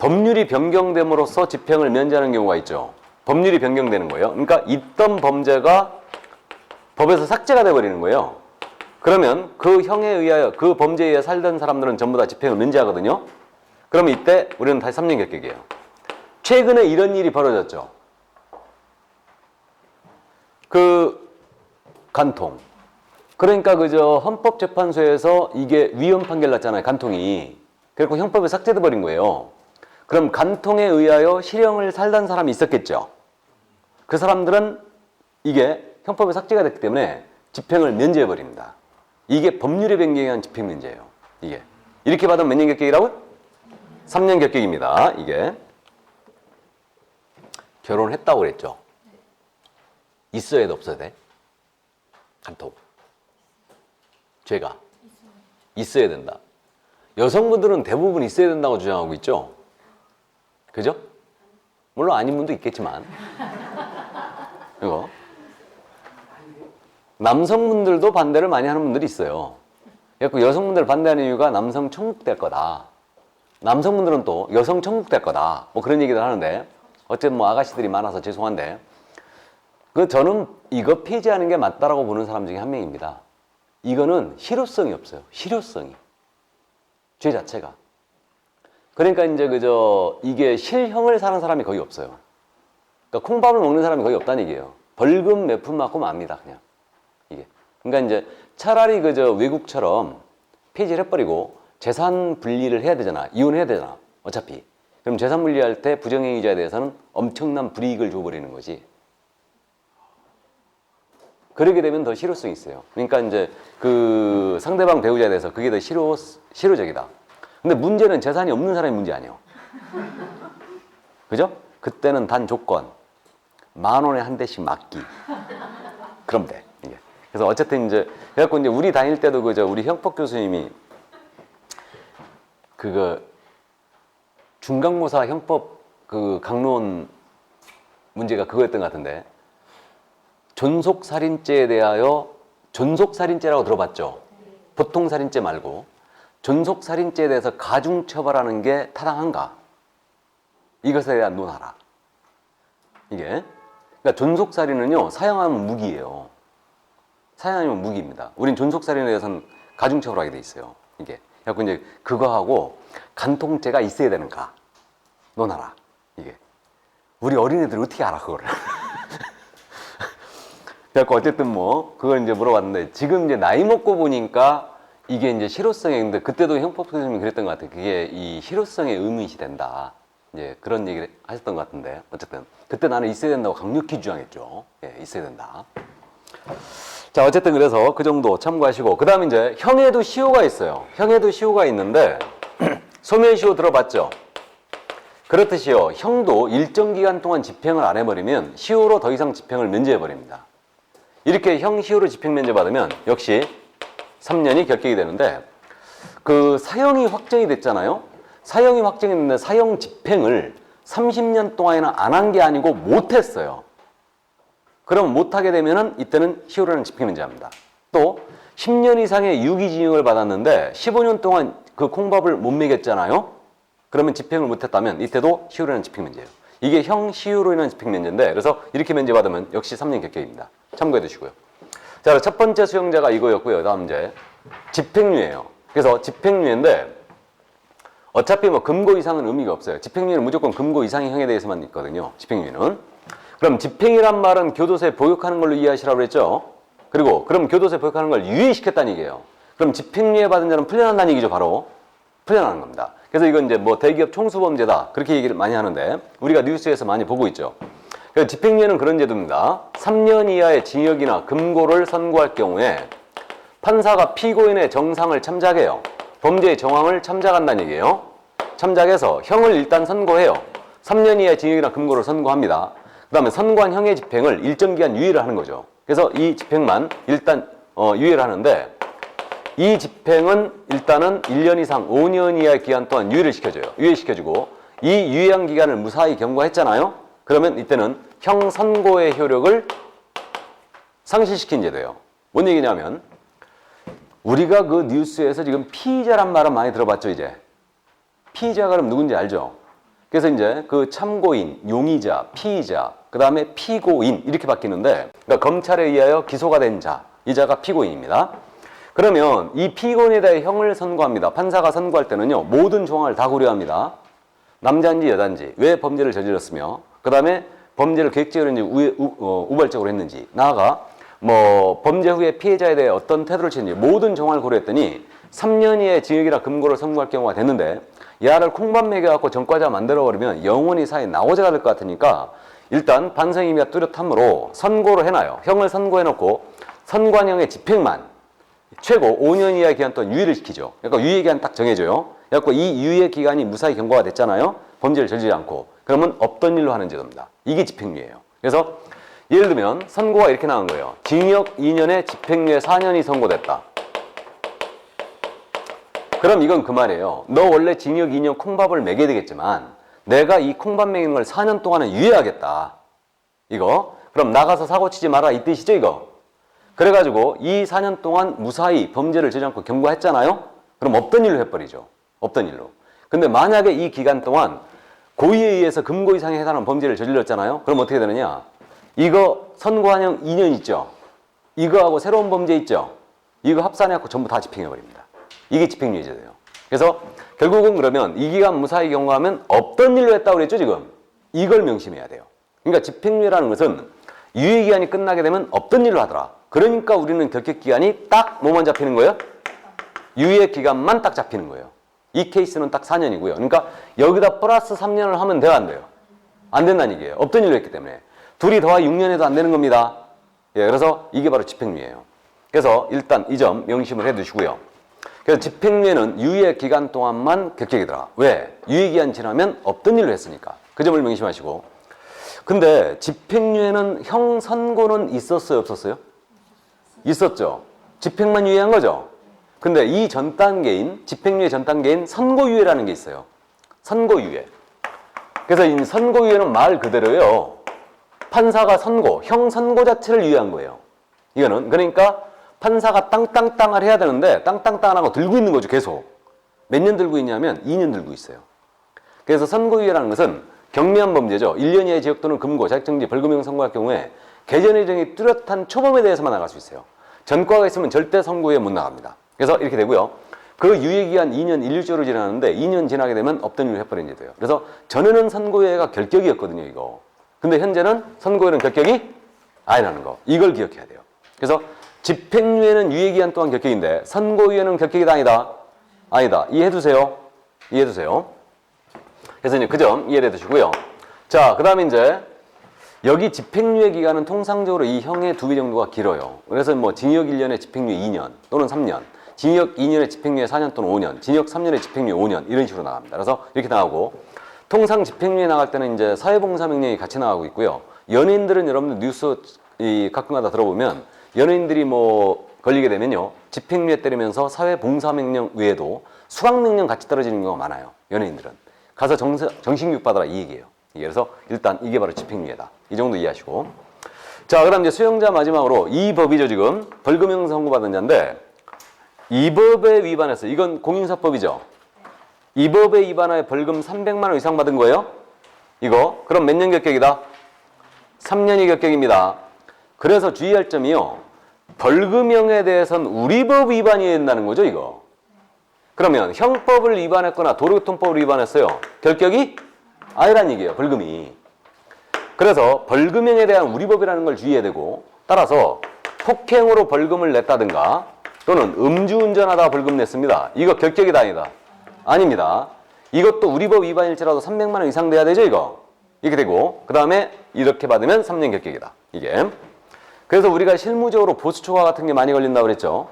법률이 변경됨으로써 집행을 면제하는 경우가 있죠. 법률이 변경되는 거예요. 그러니까 있던 범죄가 법에서 삭제가 돼버리는 거예요. 그러면 그 형에 의하여 그 범죄에 의해 살던 사람들은 전부 다 집행을 면제하거든요. 그러면 이때 우리는 다시 3년 격격이에요. 최근에 이런 일이 벌어졌죠. 간통. 그러니까 헌법재판소에서 이게 위헌 판결 났잖아요. 간통이. 그리고 형법에 삭제돼 버린 거예요. 그럼 간통에 의하여 실형을 살던 사람이 있었겠죠. 그 사람들은 이게 형법에 삭제가 됐기 때문에 집행을 면제해 버립니다. 이게 법률의 변경에 의한 집행 면제예요. 이게. 이렇게 받으면 몇 년 격격이라고요? 3년 격격입니다. 이게. 결혼을 했다고 그랬죠. 있어야 돼, 없어야 돼? 간통. 죄가. 있어야 된다. 여성분들은 대부분 있어야 된다고 주장하고 있죠. 그죠? 물론 아닌 분도 있겠지만. 이거. 남성분들도 반대를 많이 하는 분들이 있어요. 그래서 여성분들 반대하는 이유가 남성 천국될 거다. 남성분들은 또 여성 천국될 거다. 뭐 그런 얘기들 하는데 어쨌든 뭐 아가씨들이 많아서 죄송한데 저는 이거 폐지하는 게 맞다라고 보는 사람 중에 한 명입니다. 이거는 실효성이 없어요. 실효성이. 죄 자체가. 그러니까 이제 이게 실형을 사는 사람이 거의 없어요. 그러니까 콩밥을 먹는 사람이 거의 없다는 얘기예요. 벌금 몇 푼 맞고 맙니다, 그냥. 이게. 그러니까 이제 차라리 외국처럼 폐지를 해버리고 재산 분리를 해야 되잖아. 이혼해야 되잖아. 어차피. 그럼 재산 분리할 때 부정행위자에 대해서는 엄청난 불이익을 줘버리는 거지. 그러게 되면 더 실효성이 있어요. 그러니까 이제 상대방 배우자에 대해서 그게 더 실효적이다. 근데 문제는 재산이 없는 사람이 문제 아니에요. 그죠? 그때는 단 조건. 10,000원에 한 대씩 맞기. 그럼 돼. 이게. 그래서 어쨌든 그래갖고 우리 다닐 때도 우리 형법 교수님이 중간고사 형법 강론 문제가 그거였던 것 같은데 존속살인죄에 대하여 존속살인죄라고 들어봤죠? 보통살인죄 말고 존속살인죄에 대해서 가중처벌하는 게 타당한가? 이것에 대한 논하라. 이게 그러니까 존속살인은요 사형하면 무기예요. 사형하면 무기입니다. 우린 존속살인에 대해서는 가중처벌하게 돼 있어요. 이게 그래서 이제 그거하고 간통죄가 있어야 되는가 논하라. 이게 우리 어린애들 어떻게 알아 그거를? 그래서 어쨌든 그걸 이제 물어봤는데 지금 이제 나이 먹고 보니까 이게 이제 실효성에 근데 그때도 형법 교수님이 그랬던 것 같아요. 그게 이 실효성에 의문이 된다. 이제 그런 얘기를 하셨던 것 같은데 어쨌든 그때 나는 있어야 된다고 강력히 주장했죠. 예, 있어야 된다. 자, 어쨌든 그래서 그 정도 참고하시고 그 다음에 이제 형에도 시효가 있어요. 형에도 시효가 있는데 소멸시효 들어봤죠? 그렇듯이요, 형도 일정 기간 동안 집행을 안 해버리면 시효로 더 이상 집행을 면제해버립니다. 이렇게 형 시효로 집행 면제받으면 역시 3년이 결격이 되는데, 그 사형이 확정이 됐잖아요. 사형이 확정이 됐는데 사형 집행을 30년 동안이나 안 한 게 아니고 못했어요. 그럼 못하게 되면은 이때는 시효라는 집행 면제합니다. 또 10년 이상의 유기징역을 받았는데 15년 동안 그 콩밥을 못 먹였잖아요. 그러면 집행을 못했다면 이때도 시효라는 집행 면제예요. 이게 형 시효로 인한 집행 면제인데, 그래서 이렇게 면제받으면 역시 3년 결격입니다. 참고해 두시고요. 자, 첫 번째 수용자가 이거였고요. 다음 이제 집행유예요. 그래서 집행유예인데 어차피 뭐 금고 이상은 의미가 없어요. 집행유예는 무조건 금고 이상의 형에 대해서만 있거든요. 집행유예는. 그럼 집행이란 말은 교도소에 보육하는 걸로 이해하시라고 그랬죠. 그리고 그럼 교도소에 보육하는 걸 유예시켰다는 얘기예요. 그럼 집행유예 받은 자는 풀려난다는 얘기죠. 바로 풀려나는 겁니다. 그래서 이건 이제 뭐 대기업 총수범죄다 그렇게 얘기를 많이 하는데 우리가 뉴스에서 많이 보고 있죠. 그래서 집행유예는 그런 제도입니다. 3년 이하의 징역이나 금고를 선고할 경우에 판사가 피고인의 정상을 참작해요. 범죄의 정황을 참작한다는 얘기예요. 참작해서 형을 일단 선고해요. 3년 이하의 징역이나 금고를 선고합니다. 그 다음에 선고한 형의 집행을 일정 기간 유예를 하는 거죠. 그래서 이 집행만 일단 유예를 하는데, 이 집행은 일단은 1년 이상 5년 이하의 기간 동안 유예시켜주고 이 유예한 기간을 무사히 경과했잖아요. 그러면 이때는 형 선고의 효력을 상실시킨 제도예요. 뭔 얘기냐면 우리가 그 뉴스에서 지금 피의자란 말은 많이 들어봤죠. 이제 피의자가 그럼 누군지 알죠. 그래서 이제 그 참고인, 용의자, 피의자, 그 다음에 피고인 이렇게 바뀌는데, 그러니까 검찰에 의하여 기소가 된 자, 이 자가 피고인입니다. 그러면 이 피고인에 대해 형을 선고합니다. 판사가 선고할 때는요, 모든 조항을 다 고려합니다. 남자인지 여자인지, 왜 범죄를 저질렀으며, 그 다음에 범죄를 계획적으로 했는지 우발적으로 했는지, 나아가 뭐 범죄 후에 피해자에 대해 어떤 태도를 취했는지 모든 정황을 고려했더니 3년 이하의 징역이나 금고를 선고할 경우가 됐는데, 야를 콩밥 먹여갖고 전과자 만들어버리면 영원히 사회 나오자가 될 것 같으니까 일단 반성임이 뚜렷함으로 선고를 해놔요. 형을 선고해놓고 선고한 형의 집행만 최고 5년 이하의 기간 동안 유예를 시키죠. 그러니까 유예 기간 딱 정해줘요. 그래갖고 이 유예 기간이 무사히 경과가 됐잖아요. 범죄를 저지르지 않고. 그러면 없던 일로 하는 제도입니다. 이게 집행유예예요. 그래서 예를 들면 선고가 이렇게 나온 거예요. 징역 2년에 집행유예 4년이 선고됐다. 그럼 이건 그 말이에요. 너 원래 징역 2년 콩밥을 먹여야 되겠지만 내가 이 콩밥 먹이는 걸 4년 동안은 유예하겠다. 이거. 그럼 나가서 사고치지 마라 이 뜻이죠 이거. 그래가지고 이 4년 동안 무사히 범죄를 저지르지 않고 경과했잖아요. 그럼 없던 일로 해버리죠. 없던 일로. 근데 만약에 이 기간 동안 고의에 의해서 금고 이상에 해당하는 범죄를 저질렀잖아요. 그럼 어떻게 되느냐. 이거 선고한 형 2년 있죠. 이거하고 새로운 범죄 있죠. 이거 합산해갖고 전부 다 집행해버립니다. 이게 집행유예제도예요. 그래서 결국은 그러면 이 기간 무사히 경과하면 없던 일로 했다고 그랬죠 지금. 이걸 명심해야 돼요. 그러니까 집행유예라는 것은 유예기간이 끝나게 되면 없던 일로 하더라. 그러니까 우리는 결격기간이 딱 뭐만 잡히는 거예요? 유예기간만 딱 잡히는 거예요. 이 케이스는 딱 4년이고요. 그러니까 여기다 플러스 3년을 하면 돼요, 안 돼요? 안 된다는 얘기예요. 없던 일로 했기 때문에. 둘이 더하기 6년에도 안 되는 겁니다. 예, 그래서 이게 바로 집행유예예요. 그래서 일단 이 점 명심을 해두시고요. 그래서 집행유예는 유예기간 동안만 결격이더라. 왜? 유예기간 지나면 없던 일로 했으니까. 그 점을 명심하시고. 근데 집행유예는 형 선고는 있었어요, 없었어요? 있었죠. 집행만 유예한 거죠. 근데 이 전 단계인 집행유예 전 단계인 선고유예라는 게 있어요. 선고유예. 그래서 이 선고유예는 말 그대로요. 판사가 선고, 형 선고 자체를 유예한 거예요. 이거는 그러니까 판사가 땅땅땅을 해야 되는데 땅땅땅 안 하고 들고 있는 거죠. 계속. 몇 년 들고 있냐면 2년 들고 있어요. 그래서 선고유예라는 것은 경미한 범죄죠. 1년 이하의 징역 또는 금고, 자격정지, 벌금형 선고할 경우에 개전 예정이 뚜렷한 초범에 대해서만 나갈 수 있어요. 전과가 있으면 절대 선고유예 못 나갑니다. 그래서 이렇게 되고요. 그 유예기간 2년 1일조로 지나는데 2년 지나게 되면 없던 일로 해버린 제도예요. 그래서 전에는 선고유예가 결격이었거든요. 이거. 근데 현재는 선고유예는 결격이 아니라는 거. 이걸 기억해야 돼요. 그래서 집행유예는 유예기간 동안 결격인데 선고유예는 결격이다 아니다? 아니다. 이해해두세요. 이해해두세요. 그래서 이제 그 점 이해해 두시고요. 자, 그 다음에 이제 여기 집행유예 기간은 통상적으로 이 형의 2배 정도가 길어요. 그래서 뭐 징역 1년에 집행유예 2년 또는 3년, 징역 2년에 집행유예 4년 또는 5년, 징역 3년에 집행유예 5년 이런 식으로 나갑니다. 그래서 이렇게 나오고 통상 집행유예 나갈 때는 이제 사회봉사명령이 같이 나가고 있고요. 연예인들은 여러분들 뉴스 가끔가다 들어보면 연예인들이 뭐 걸리게 되면요. 집행유예 때리면서 사회봉사명령 외에도 수강명령 같이 떨어지는 경우가 많아요. 연예인들은. 가서 정신교육 받아라 이 얘기예요. 그래서 일단 이게 바로 집행유예다. 이 정도 이해하시고. 자, 그다음 이제 수용자 마지막으로 이 법이죠. 지금 벌금형 선고받은 자인데 이 법에 위반해서 이건 공인사법이죠. 이 법에 위반하여 벌금 300만 원 이상 받은 거예요. 이거 그럼 몇 년 격격이다? 3년이 격격입니다. 그래서 주의할 점이요. 벌금형에 대해서는 우리 법 위반이 된다는 거죠. 이거. 그러면 형법을 위반했거나 도로교통법을 위반했어요. 결격이 아니란 얘기예요. 벌금이. 그래서 벌금형에 대한 우리 법이라는 걸 주의해야 되고 따라서 폭행으로 벌금을 냈다든가 또는 음주운전하다 벌금 냈습니다. 이거 결격이다 아니다? 아닙니다. 이것도 우리 법 위반일지라도 300만 원 이상 돼야 되죠. 이거. 이렇게 되고 그 다음에 이렇게 받으면 3년 결격이다. 이게. 그래서 우리가 실무적으로 보수초과 같은 게 많이 걸린다고 그랬죠.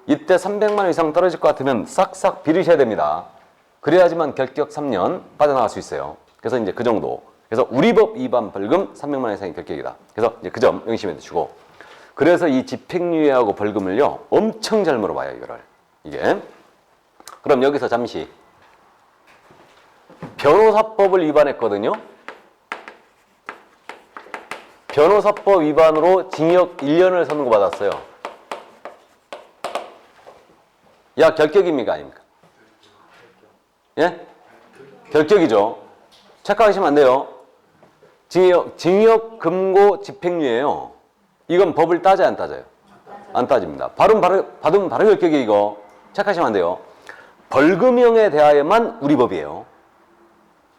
이때 300만 원 이상 떨어질 것 같으면 싹싹 비르셔야 됩니다. 그래야지만 결격 3년 빠져나갈 수 있어요. 그래서 이제 그 정도. 그래서 우리 법 위반 벌금 300만 원 이상이 결격이다. 그래서 이제 그 점 명심해 두시고. 그래서 이 집행유예하고 벌금을요 엄청 잘 물어봐요. 이거를. 이게. 그럼 여기서 잠시 변호사법을 위반했거든요. 변호사법 위반으로 징역 1년을 선고받았어요. 야, 결격입니까? 아닙니까? 예? 결격이죠. 착각하시면 안 돼요. 징역, 금고, 집행유예요. 이건 법을 따져야 안 따져요? 안 따집니다. 받으면 바로 결격이 이거. 착각하시면 안 돼요. 벌금형에 대하여만 우리 법이에요.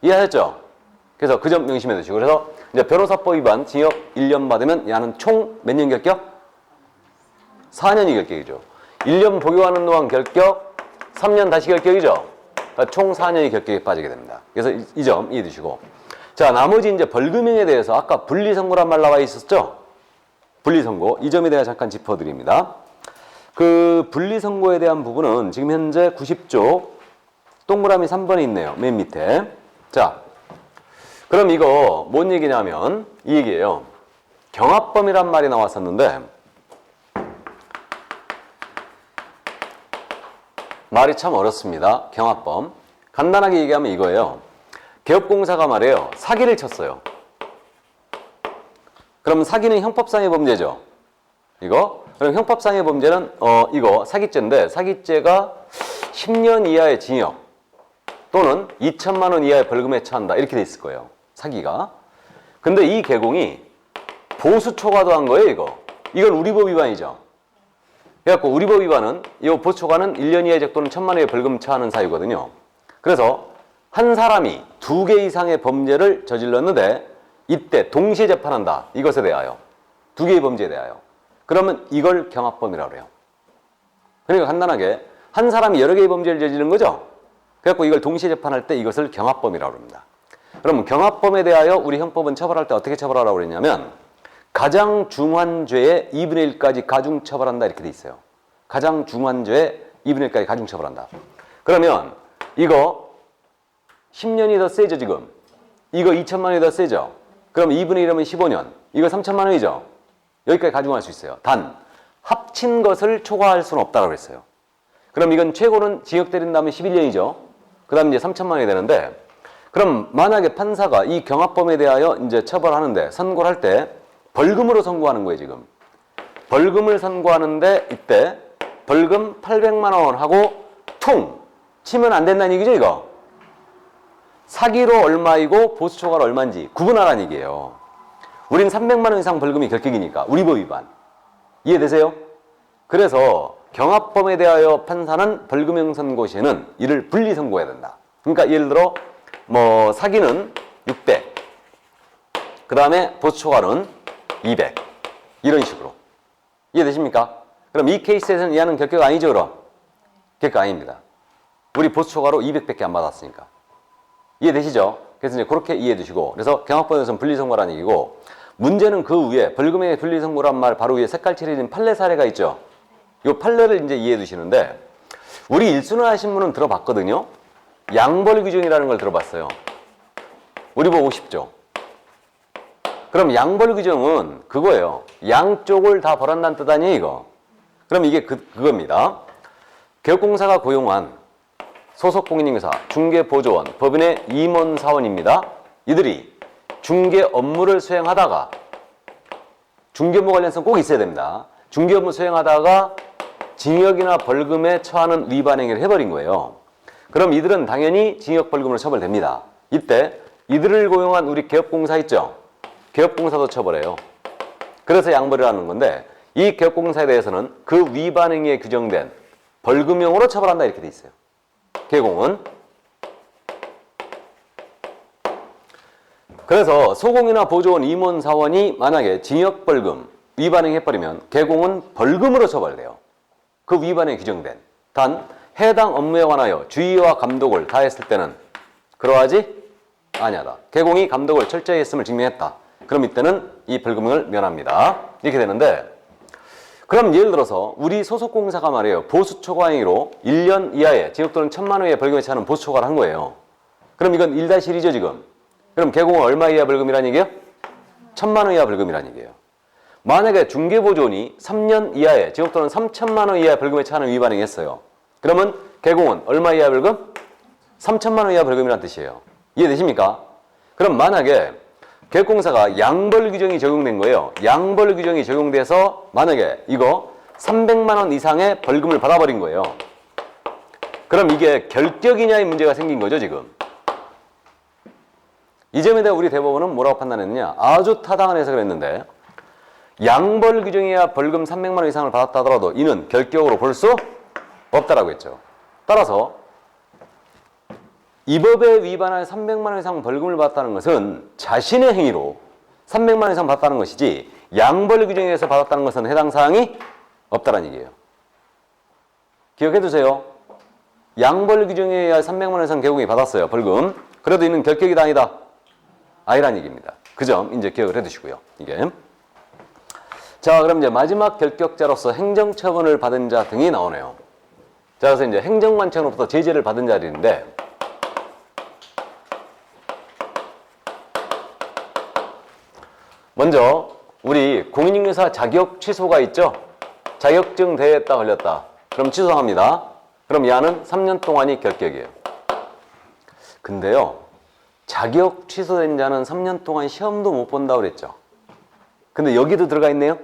이해하셨죠? 그래서 그 점 명심해 두시고. 그래서 이제 변호사법 위반 징역 1년 받으면 야는 총 몇 년 결격? 4년이 결격이죠. 1년 복용하는 동안 결격, 3년 다시 결격이죠. 그러니까 총 4년이 결격에 빠지게 됩니다. 그래서 이 점 이해해 두시고. 자, 나머지 이제 벌금형에 대해서 아까 분리선고란 말 나와 있었죠? 분리선고. 이 점에 대해 잠깐 짚어드립니다. 그 분리선고에 대한 부분은 지금 현재 90조 동그라미 3번에 있네요. 맨 밑에. 자, 그럼 이거 뭔 얘기냐면 이 얘기예요. 경합범이란 말이 나왔었는데 말이 참 어렵습니다. 경합범. 간단하게 얘기하면 이거예요. 개업공사가 말이에요. 사기를 쳤어요. 그럼 사기는 형법상의 범죄죠. 이거. 그럼 형법상의 범죄는 이거 사기죄인데 사기죄가 10년 이하의 징역 또는 2천만 원 이하의 벌금에 처한다. 이렇게 돼 있을 거예요. 사기가. 근데 이 개공이 보수 초과도 한 거예요, 이거. 이건 우리 법 위반이죠. 그래갖고 우리 법 위반은 이 보수 초과는 1년 이하의 적 또는 1천만 원의 벌금 처하는 사유거든요. 그래서 한 사람이 2개 이상의 범죄를 저질렀는데 이때 동시에 재판한다. 이것에 대하여. 2개의 범죄에 대하여. 그러면 이걸 경합범이라고 해요. 그러니까 간단하게 한 사람이 여러 개의 범죄를 저지른 거죠. 그래갖고 이걸 동시에 재판할 때 이것을 경합범이라고 합니다. 그럼 경합범에 대하여 우리 형법은 처벌할 때 어떻게 처벌하라고 그랬냐면 가장 중한 죄의 2분의 1까지 가중 처벌한다 이렇게 돼 있어요. 가장 중한 죄의 2분의 1까지 가중 처벌한다. 그러면 이거 10년이 더 세죠 지금. 이거 2천만 원이 더 세죠. 그럼 2분의 1이면 15년. 이거 3천만 원이죠. 여기까지 가중할 수 있어요. 단 합친 것을 초과할 수는 없다고 그랬어요. 그럼 이건 최고는 징역 때린 다음에 11년이죠. 그 다음에 이제 3천만 원이 되는데 그럼 만약에 판사가 이 경합범에 대하여 이제 처벌하는데 선고를 할 때 벌금으로 선고하는 거예요, 지금. 벌금을 선고하는데 이때 벌금 800만 원 하고 퉁 치면 안 된다는 얘기죠, 이거. 사기로 얼마이고 보수초과로 얼마인지 구분하라는 얘기예요. 우린 300만 원 이상 벌금이 결격이니까 우리 법 위반. 이해되세요? 그래서 경합범에 대하여 판사는 벌금형 선고 시에는 이를 분리 선고해야 된다. 그러니까 예를 들어 뭐 사기는 600, 그 다음에 보수초과는 200 이런 식으로. 이해되십니까? 그럼 이 케이스에서는 얘는 결격 아니죠, 그럼? 결격 아닙니다. 우리 보수초과로 200밖에 안 받았으니까. 이해되시죠? 그래서 이제 그렇게 이해해 두시고 그래서 경합범에서는 분리선고라는 얘기고 문제는 그 위에 벌금의 분리선고란 말 바로 위에 색깔 칠해진 판례 사례가 있죠. 이 판례를 이제 이해해 두시는데 우리 일순환 하신 분은 들어봤거든요. 양벌 규정이라는 걸 들어봤어요. 우리 보고 싶죠. 그럼 양벌 규정은 그거예요. 양쪽을 다 벌한다는 뜻 아니에요, 이거. 그럼 이게 그겁니다. 개업공사가 고용한 소속 공인인계사, 중개보조원, 법인의 임원사원입니다. 이들이 중개 업무를 수행하다가 중개업무 관련성 꼭 있어야 됩니다. 중개업무 수행하다가 징역이나 벌금에 처하는 위반 행위를 해버린 거예요. 그럼 이들은 당연히 징역 벌금으로 처벌됩니다. 이때 이들을 고용한 우리 개업공사 있죠? 개업공사도 처벌해요. 그래서 양벌을 하는 건데 이 개업공사에 대해서는 그 위반 행위에 규정된 벌금형으로 처벌한다 이렇게 돼 있어요. 개공은. 그래서 소공이나 보조원, 임원사원이 만약에 징역벌금 위반행위 해버리면 개공은 벌금으로 처벌돼요. 그 위반에 규정된. 단 해당 업무에 관하여 주의와 감독을 다했을 때는 그러하지 아니하다. 개공이 감독을 철저히 했음을 증명했다. 그럼 이때는 이 벌금을 면합니다. 이렇게 되는데 그럼 예를 들어서 우리 소속공사가 말이에요. 보수초과행위로 1년 이하의 징역 또는 1,000만 원의 벌금에 처하는 보수초과를 한 거예요. 그럼 이건 1-1이죠 지금. 그럼 개공은 얼마 이하 벌금이란 얘기예요? 1,000만 원 이하 벌금이란 얘기예요. 만약에 중개보조원이 3년 이하의 징역 또는 3,000만 원 이하의 벌금에 처하는 위반행위 했어요. 그러면 개공은 얼마 이하 벌금? 3,000만 원 이하 벌금이란 뜻이에요. 이해되십니까? 그럼 만약에 개업공사가 양벌 규정이 적용된 거예요. 양벌 규정이 적용돼서 만약에 이거 300만 원 이상의 벌금을 받아버린 거예요. 그럼 이게 결격이냐의 문제가 생긴 거죠 지금. 이 점에 대해 우리 대법원은 뭐라고 판단했느냐. 아주 타당한 해석을 했는데 양벌 규정이야 벌금 300만 원 이상을 받았다 하더라도 이는 결격으로 볼 수 없다라고 했죠. 따라서 이 법에 위반한 300만 원 이상 벌금을 받았다는 것은 자신의 행위로 300만 원 이상 받았다는 것이지 양벌 규정에 의해서 받았다는 것은 해당 사항이 없다는 얘기예요. 기억해 두세요. 양벌 규정에 의해 300만 원 이상 개공이 받았어요. 벌금. 그래도 이는 결격이다 아니다? 아니란 얘기입니다. 그 점 이제 기억을 해 두시고요. 이게. 자, 그럼 이제 마지막 결격자로서 행정처분을 받은 자 등이 나오네요. 자, 그래서 이제 행정관청으로부터 제재를 받은 자들인데 먼저 우리 공인인계사 자격 취소가 있죠? 자격증 대회했다 걸렸다. 그럼 취소합니다. 그럼 야는 3년 동안이 결격이에요. 근데요. 자격 취소된 자는 3년 동안 시험도 못 본다고 그랬죠. 근데 여기도 들어가 있네요.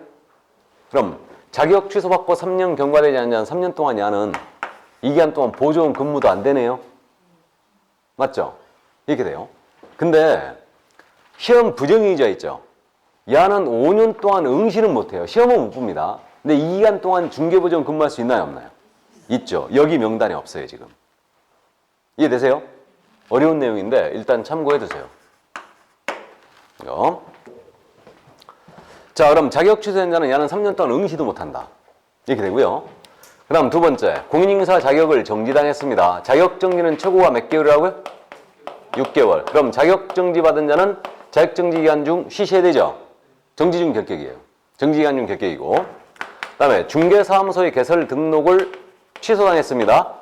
그럼 자격 취소받고 3년 경과되지 않는 자는 3년 동안 야는 이 기간 동안 보조원 근무도 안 되네요. 맞죠? 이렇게 돼요. 근데 시험 부정의의자 있죠? 야는 5년 동안 응시는 못해요. 시험은 못 봅니다. 근데 이 기간 동안 중개보조원 근무할 수 있나요? 없나요? 있죠. 여기 명단에 없어요. 지금. 이해되세요? 어려운 내용인데 일단 참고해 두세요. 이거. 자, 그럼 자격 취소된 자는 야는 3년 동안 응시도 못한다. 이렇게 되고요. 그 다음 두 번째, 공인인계사 자격을 정지당했습니다. 자격정지는 최고가 몇 개월이라고요? 6개월. 그럼 자격정지 받은 자는 자격정지 기간 중 쉬셔야 되죠? 정지 중 결격이에요. 정지 기간 중 결격이고. 그 다음에 중개사무소의 개설 등록을 취소당했습니다.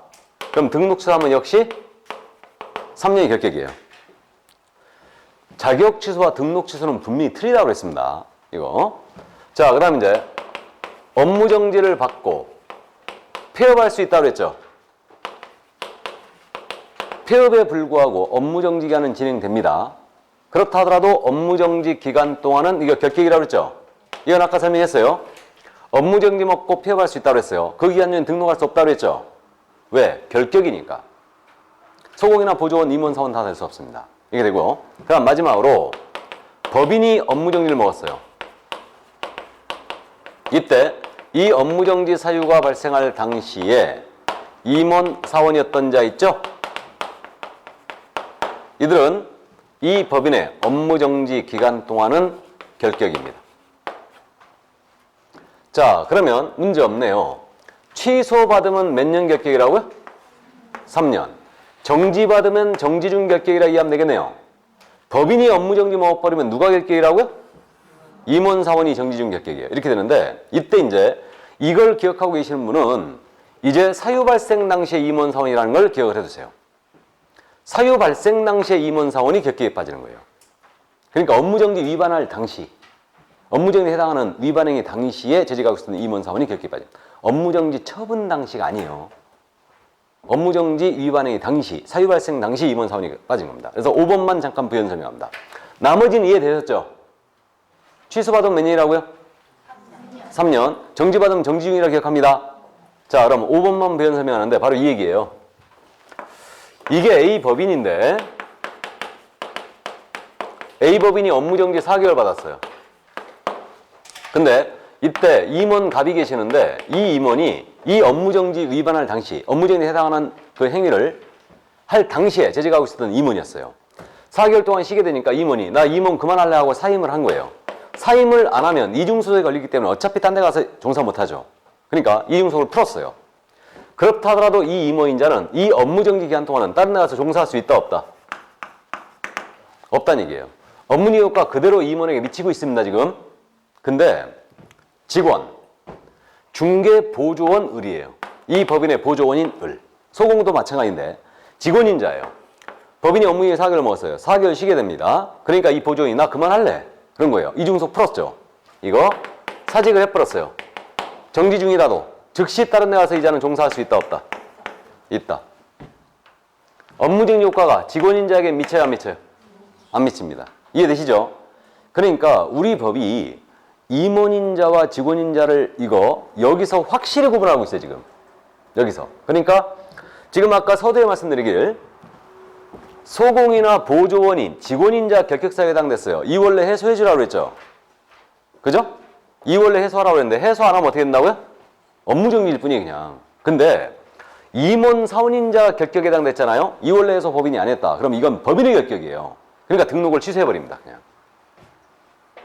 그럼 등록 취소하면 역시 3년이 결격이에요. 자격 취소와 등록 취소는 분명히 틀리다고 그랬습니다. 이거. 자, 그 다음 이제 업무 정지를 받고 폐업할 수 있다고 그랬죠. 폐업에 불구하고 업무 정지 기간은 진행됩니다. 그렇다 하더라도 업무 정지 기간 동안은 이거 결격이라고 그랬죠. 이건 아까 설명했어요. 업무 정지 먹고 폐업할 수 있다고 그랬어요. 그 기간 중에 등록할 수 없다고 그랬죠. 왜? 결격이니까. 소공이나 보조원, 임원사원 다 될 수 없습니다. 이게 되고. 그다음 마지막으로 법인이 업무 정지를 먹었어요. 이때 이 업무 정지 사유가 발생할 당시에 임원사원이었던 자 있죠? 이들은 이 법인의 업무 정지 기간 동안은 결격입니다. 자, 그러면 문제 없네요. 취소받으면 몇 년 결격이라고요? 3년. 정지받으면 정지 중 결격이라 이해하면 되겠네요. 법인이 업무 정지 먹어버리면 누가 결격이라고요? 임원사원이 정지 중 결격이에요. 이렇게 되는데 이때 이제 이걸 기억하고 계시는 분은 이제 사유 발생 당시에 임원사원이라는 걸 기억을 해두세요. 사유 발생 당시에 임원사원이 격격에 빠지는 거예요. 그러니까 업무정지 위반할 당시, 업무정지에 해당하는 위반행위 당시에 재직하고 있었던 임원사원이 격격에 빠집니다. 업무정지 처분 당시가 아니에요. 업무정지 위반행위 당시, 사유 발생 당시 임원사원이 빠진 겁니다. 그래서 5번만 잠깐 부연 설명합니다. 나머지는 이해되셨죠? 취소받으면 몇 년이라고요? 3년. 정지받으면 정지 중이라고 기억합니다. 자, 그럼 5번만 부연 설명하는데 바로 이 얘기예요. 이게 A 법인인데 A 법인이 업무정지 4개월 받았어요. 근데 이때 임원 갑이 계시는데 이 임원이 이 업무정지 위반할 당시, 업무정지에 해당하는 그 행위를 할 당시에 재직하고 있었던 임원이었어요. 4개월 동안 쉬게 되니까 임원이 나 임원 그만할래 하고 사임을 한 거예요. 사임을 안 하면 이중소득에 걸리기 때문에 어차피 딴 데 가서 종사 못하죠. 그러니까 이중소득을 풀었어요. 그렇다 하더라도 이 임원인자는 이 업무정지 기간 동안은 다른 데 가서 종사할 수 있다 없다? 없다는 얘기예요. 업무 효과 그대로 임원에게 미치고 있습니다 지금. 근데 직원, 중개보조원 을이에요. 이 법인의 보조원인 을. 소공도 마찬가지인데 직원인자예요. 법인이 업무유예 4개월 먹었어요. 4개월 쉬게 됩니다. 그러니까 이 보조원이 나 그만할래. 그런 거예요. 이중소 풀었죠. 이거 사직을 해버렸어요. 정지 중이라도 즉시 다른 데 가서 이자는 종사할 수 있다 없다? 있다. 업무정지 효과가 직원인자에게 미쳐요 안 미쳐요? 안 미칩니다. 이해되시죠? 그러니까 우리 법이 임원인자와 직원인자를 이거 여기서 확실히 구분하고 있어요 지금. 여기서. 그러니까 지금 아까 서두에 말씀드리길 소공이나 보조원인, 직원인자 격격사유에 해당됐어요. 이 원래 해소해 주라고 그랬죠? 그죠? 이 원래 해소하라고 그랬는데 해소 안 하면 어떻게 된다고요? 업무정지일 뿐이에요 그냥. 근데 임원 사원인자 격격에 해당됐잖아요? 이 원래 해소 법인이 안 했다. 그럼 이건 법인의 격격이에요. 그러니까 등록을 취소해버립니다 그냥.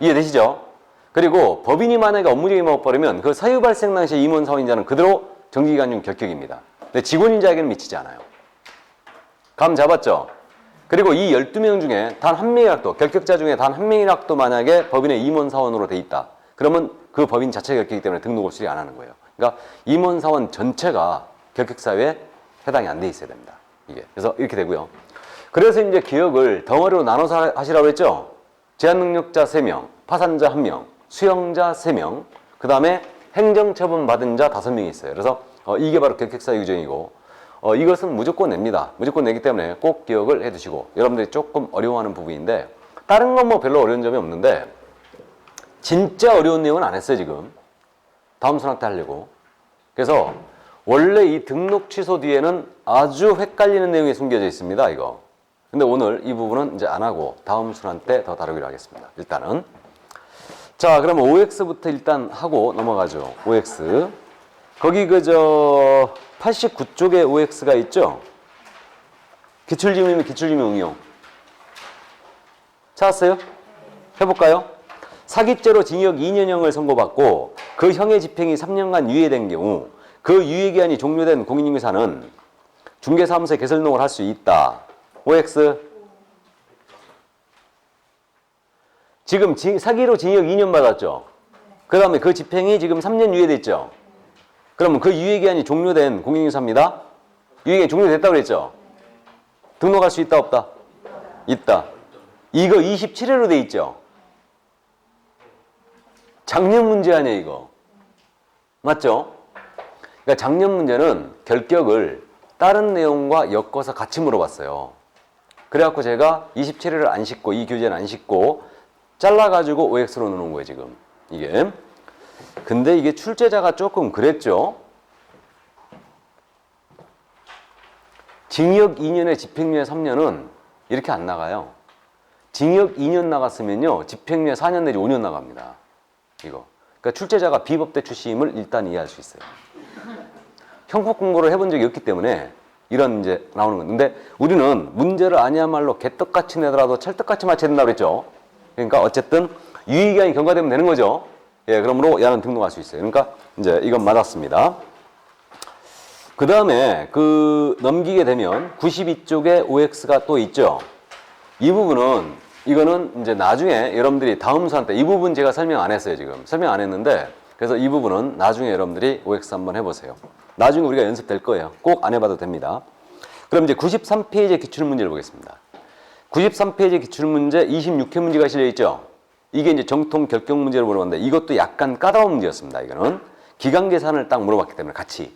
이해되시죠? 그리고 법인이 만약에 업무정지 먹어버리면 그 사유 발생 당시에 임원 사원인자는 그대로 정지기간 중 격격입니다. 근데 직원인자에게는 미치지 않아요. 감 잡았죠? 그리고 이 12명 중에 단 한 명이라도, 격격자 중에 단 한 명이라도 만약에 법인의 임원사원으로 돼 있다. 그러면 그 법인 자체가 격격이기 때문에 등록을 수리 안 하는 거예요. 그러니까 임원사원 전체가 격격사유에 해당이 안 돼 있어야 됩니다. 이게. 그래서 이렇게 되고요. 그래서 이제 기억을 덩어리로 나눠서 하시라고 했죠? 제한능력자 3명, 파산자 1명, 수용자 3명, 그 다음에 행정처분 받은 자 5명이 있어요. 그래서 이게 바로 격격사유 규정이고 이것은 무조건 냅니다. 무조건 내기 때문에 꼭 기억을 해두시고 여러분들이 조금 어려워하는 부분인데 다른 건 뭐 별로 어려운 점이 없는데 진짜 어려운 내용은 안 했어요 지금. 다음 수능 때 하려고. 그래서 원래 이 등록 취소 뒤에는 아주 헷갈리는 내용이 숨겨져 있습니다 이거. 근데 오늘 이 부분은 이제 안 하고 다음 수능 때 더 다루기로 하겠습니다. 일단은 자 그럼 OX부터 일단 하고 넘어가죠. OX 거기 89쪽에 OX가 있죠? 기출지문이면 기출지문 응용. 찾았어요? 해볼까요? 사기죄로 징역 2년형을 선고받고 그 형의 집행이 3년간 유예된 경우 그 유예기한이 종료된 공인중개사는 중개사무소에 개설등록을 할 수 있다. OX 지금 사기로 징역 2년 받았죠? 그 다음에 그 집행이 지금 3년 유예됐죠? 그러면 그 유예기한이 종료된 공인중개사입니다. 유예기한이 종료됐다고 그랬죠? 등록할 수 있다 없다? 있다. 이거 27회로 돼 있죠? 작년 문제 아니에요 이거. 맞죠? 그러니까 작년 문제는 결격을 다른 내용과 엮어서 같이 물어봤어요. 그래갖고 제가 27회를 안 싣고 이 교재는 안 싣고 잘라가지고 OX로 넣는 거예요 지금 이게. 근데 이게 출제자가 조금 그랬죠. 징역 2년에 집행유예 3년은 이렇게 안 나가요. 징역 2년 나갔으면요 집행유예 4년 내지 5년 나갑니다 이거. 그러니까 출제자가 비법대 출시임을 일단 이해할 수 있어요. 형법 공부를 해본 적이 없기 때문에 이런 이제 나오는 건데 우리는 문제를 아니야말로 개떡같이 내더라도 찰떡같이 맞춰야 된다고 그랬죠. 그러니까 어쨌든 유의기한이 경과되면 되는 거죠. 예, 그러므로 얘는 등록할 수 있어요. 그러니까 이제 이건 맞았습니다. 그 다음에 넘기게 되면 92쪽에 OX가 또 있죠. 이 부분은 이거는 이제 나중에 여러분들이 다음 수업 때 이 부분 제가 설명 안 했어요 지금. 설명 안 했는데 그래서 이 부분은 나중에 여러분들이 OX 한번 해보세요. 나중에 우리가 연습될 거예요. 꼭 안 해봐도 됩니다. 그럼 이제 93페이지 기출문제를 보겠습니다. 93페이지 기출문제 26회 문제가 실려있죠? 이게 이제 정통 결격 문제를 물어봤는데 이것도 약간 까다로운 문제였습니다. 이거는 기간 계산을 딱 물어봤기 때문에 같이.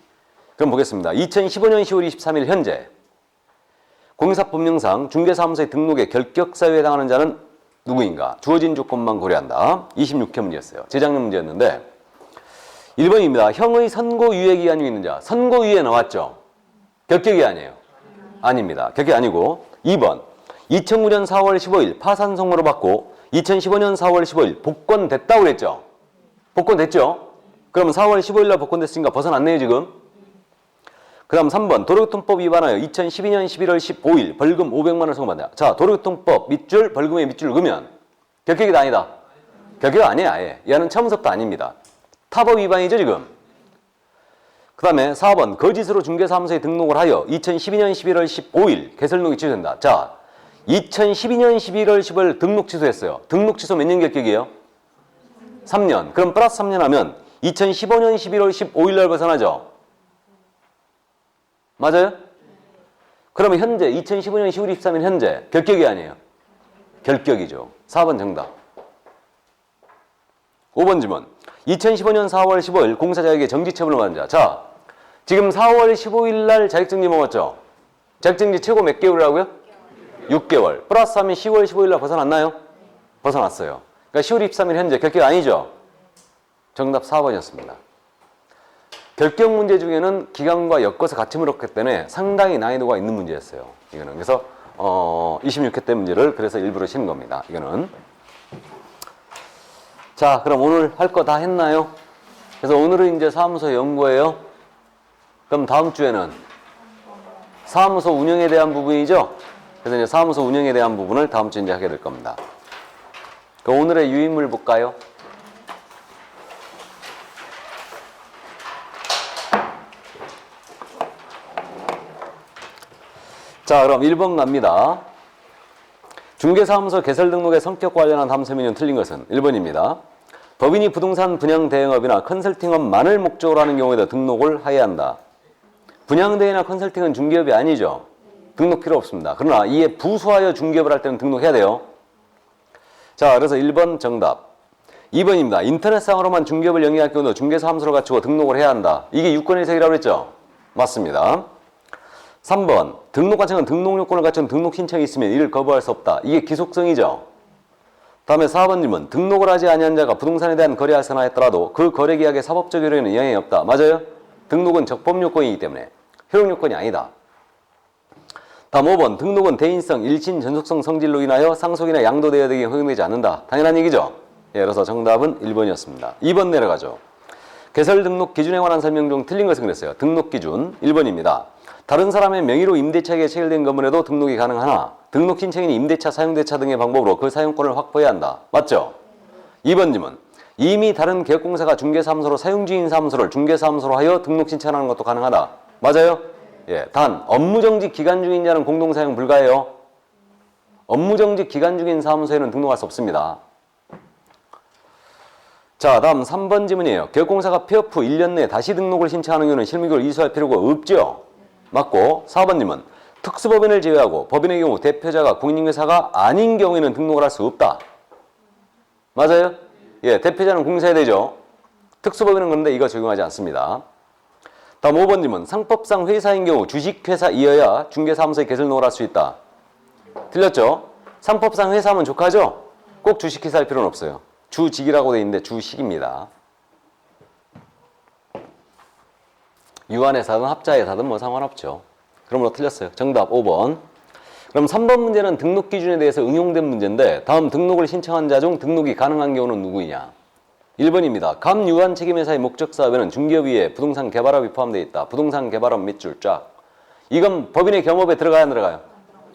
그럼 보겠습니다. 2015년 10월 23일 현재 공인사법령상 중개사무소의 등록에 결격사유에 해당하는 자는 누구인가? 주어진 조건만 고려한다. 26회 문제였어요. 재작년 문제였는데 1번입니다. 형의 선고유예 기간 중에 있는 자. 선고유예 나왔죠? 결격이 아니에요. 아닙니다. 결격이 아니고 2번 2009년 4월 15일 파산 선고를 받고 2015년 4월 15일 복권됐다고 그랬죠? 복권됐죠? 그러면 4월 15일 날 복권됐으니까 벗어났네요 지금. 그 다음 3번 도로교통법 위반하여 2012년 11월 15일 벌금 500만 원 선고받는다. 자, 도로교통법 밑줄 벌금에 밑줄을 그으면 결격이다 아니다? 결격 아니에요 아예. 얘는 처음부터 아닙니다. 타법 위반이죠 지금. 그 다음에 4번 거짓으로 중개사무소에 등록을 하여 2012년 11월 15일 개설등록이 취소된다. 자, 2012년 11월 15일 등록 취소했어요. 등록 취소 몇 년 결격이에요? 3년. 그럼 플러스 3년 하면 2015년 11월 15일 날 벗어나죠? 맞아요? 그러면 현재 2015년 10월 23일 현재 결격이 아니에요. 결격이죠. 4번 정답. 5번 지문. 2015년 4월 15일 공사자에게 정지처분을 받은 자. 자, 지금 4월 15일 날 자격정지 먹었죠? 자격정지 최고 몇 개월이라고요? 6개월. 플러스 하면 10월 15일 날 벗어났나요? 벗어났어요. 그러니까 10월 23일 현재 결격 아니죠? 정답 4번이었습니다. 결격 문제 중에는 기간과 엮어서 같이 물었기 때문에 상당히 난이도가 있는 문제였어요. 이거는. 그래서 26회 때 문제를 그래서 일부러 쉬는 겁니다. 이거는. 자, 그럼 오늘 할 거 다 했나요? 그래서 오늘은 이제 사무소 연구예요. 그럼 다음 주에는 사무소 운영에 대한 부분이죠. 그래서 이제 사무소 운영에 대한 부분을 다음 주에 이제 하게 될 겁니다. 그럼 오늘의 유인물 볼까요? 자, 그럼 1번 갑니다. 중개사무소 개설 등록의 성격 관련한 다음 설명은 틀린 것은 1번입니다. 법인이 부동산 분양 대행업이나 컨설팅업만을 목적으로 하는 경우에도 등록을 하여야 한다. 분양 대행이나 컨설팅은 중개업이 아니죠. 등록 필요 없습니다. 그러나 이에 부수하여 중개업을 할 때는 등록해야 돼요. 자, 그래서 1번 정답. 2번입니다. 인터넷상으로만 중개업을 영위할 경우도 중개사무소를 갖추고 등록을 해야 한다. 이게 유권 해석이라고 했죠? 맞습니다. 3번 등록관청은 등록 요건을 갖춘 등록 신청이 있으면 이를 거부할 수 없다. 이게 기속성이죠. 다음에 4번 질문. 등록을 하지 아니한 자가 부동산에 대한 거래를 하였더라도 그 거래 계약의 사법적 효력에는 영향이 없다. 맞아요? 등록은 적법 요건이기 때문에 효력 요건이 아니다. 다음 5번 등록은 대인성, 일신, 전속성 성질로 인하여 상속이나 양도되어야 되기 허용되지 않는다. 당연한 얘기죠. 예, 그래서 정답은 1번이었습니다. 2번 내려가죠. 개설 등록 기준에 관한 설명 중 틀린 것은 그랬어요. 등록 기준 1번입니다. 다른 사람의 명의로 임대차에게 체결된 건물에도 등록이 가능하나 등록 신청인이 임대차, 사용대차 등의 방법으로 그 사용권을 확보해야 한다. 맞죠? 2번 질문. 이미 다른 개업공사가 중개사무소로 사용 중인 사무소를 중개사무소로 하여 등록 신청하는 것도 가능하다. 맞아요? 예. 단 업무정지 기간 중인 자는 공동사용 불가해요. 업무정지 기간 중인 사무소에는 등록할 수 없습니다. 자, 다음 3번 질문이에요. 개업공사가 폐업 후 1년 내에 다시 등록을 신청하는 경우는 실무직으로 이수할 필요가 없죠. 맞고 4번 질문. 특수법인을 제외하고 법인의 경우 대표자가 공인중개사가 아닌 경우에는 등록을 할 수 없다. 맞아요? 예, 대표자는 공사해야 되죠. 특수법인은 그런데 이거 적용하지 않습니다. 다음 5번 질문. 상법상 회사인 경우 주식회사이어야 중개사무소에 개설 등록을 할 수 있다. 틀렸죠? 상법상 회사하면 족하죠? 꼭 주식회사 할 필요는 없어요. 주직이라고 되어 있는데 주식입니다. 유한회사든 합자회사든 뭐 상관없죠. 그러므로 틀렸어요. 정답 5번. 그럼 3번 문제는 등록 기준에 대해서 응용된 문제인데 다음 등록을 신청한 자 중 등록이 가능한 경우는 누구이냐? 1번입니다. 감유한 책임회사의 목적 사업에는 중개업위에 부동산 개발업이 포함되어 있다. 부동산 개발업 밑줄 쫙. 이건 법인의 겸업에 들어가야 안 들어가요?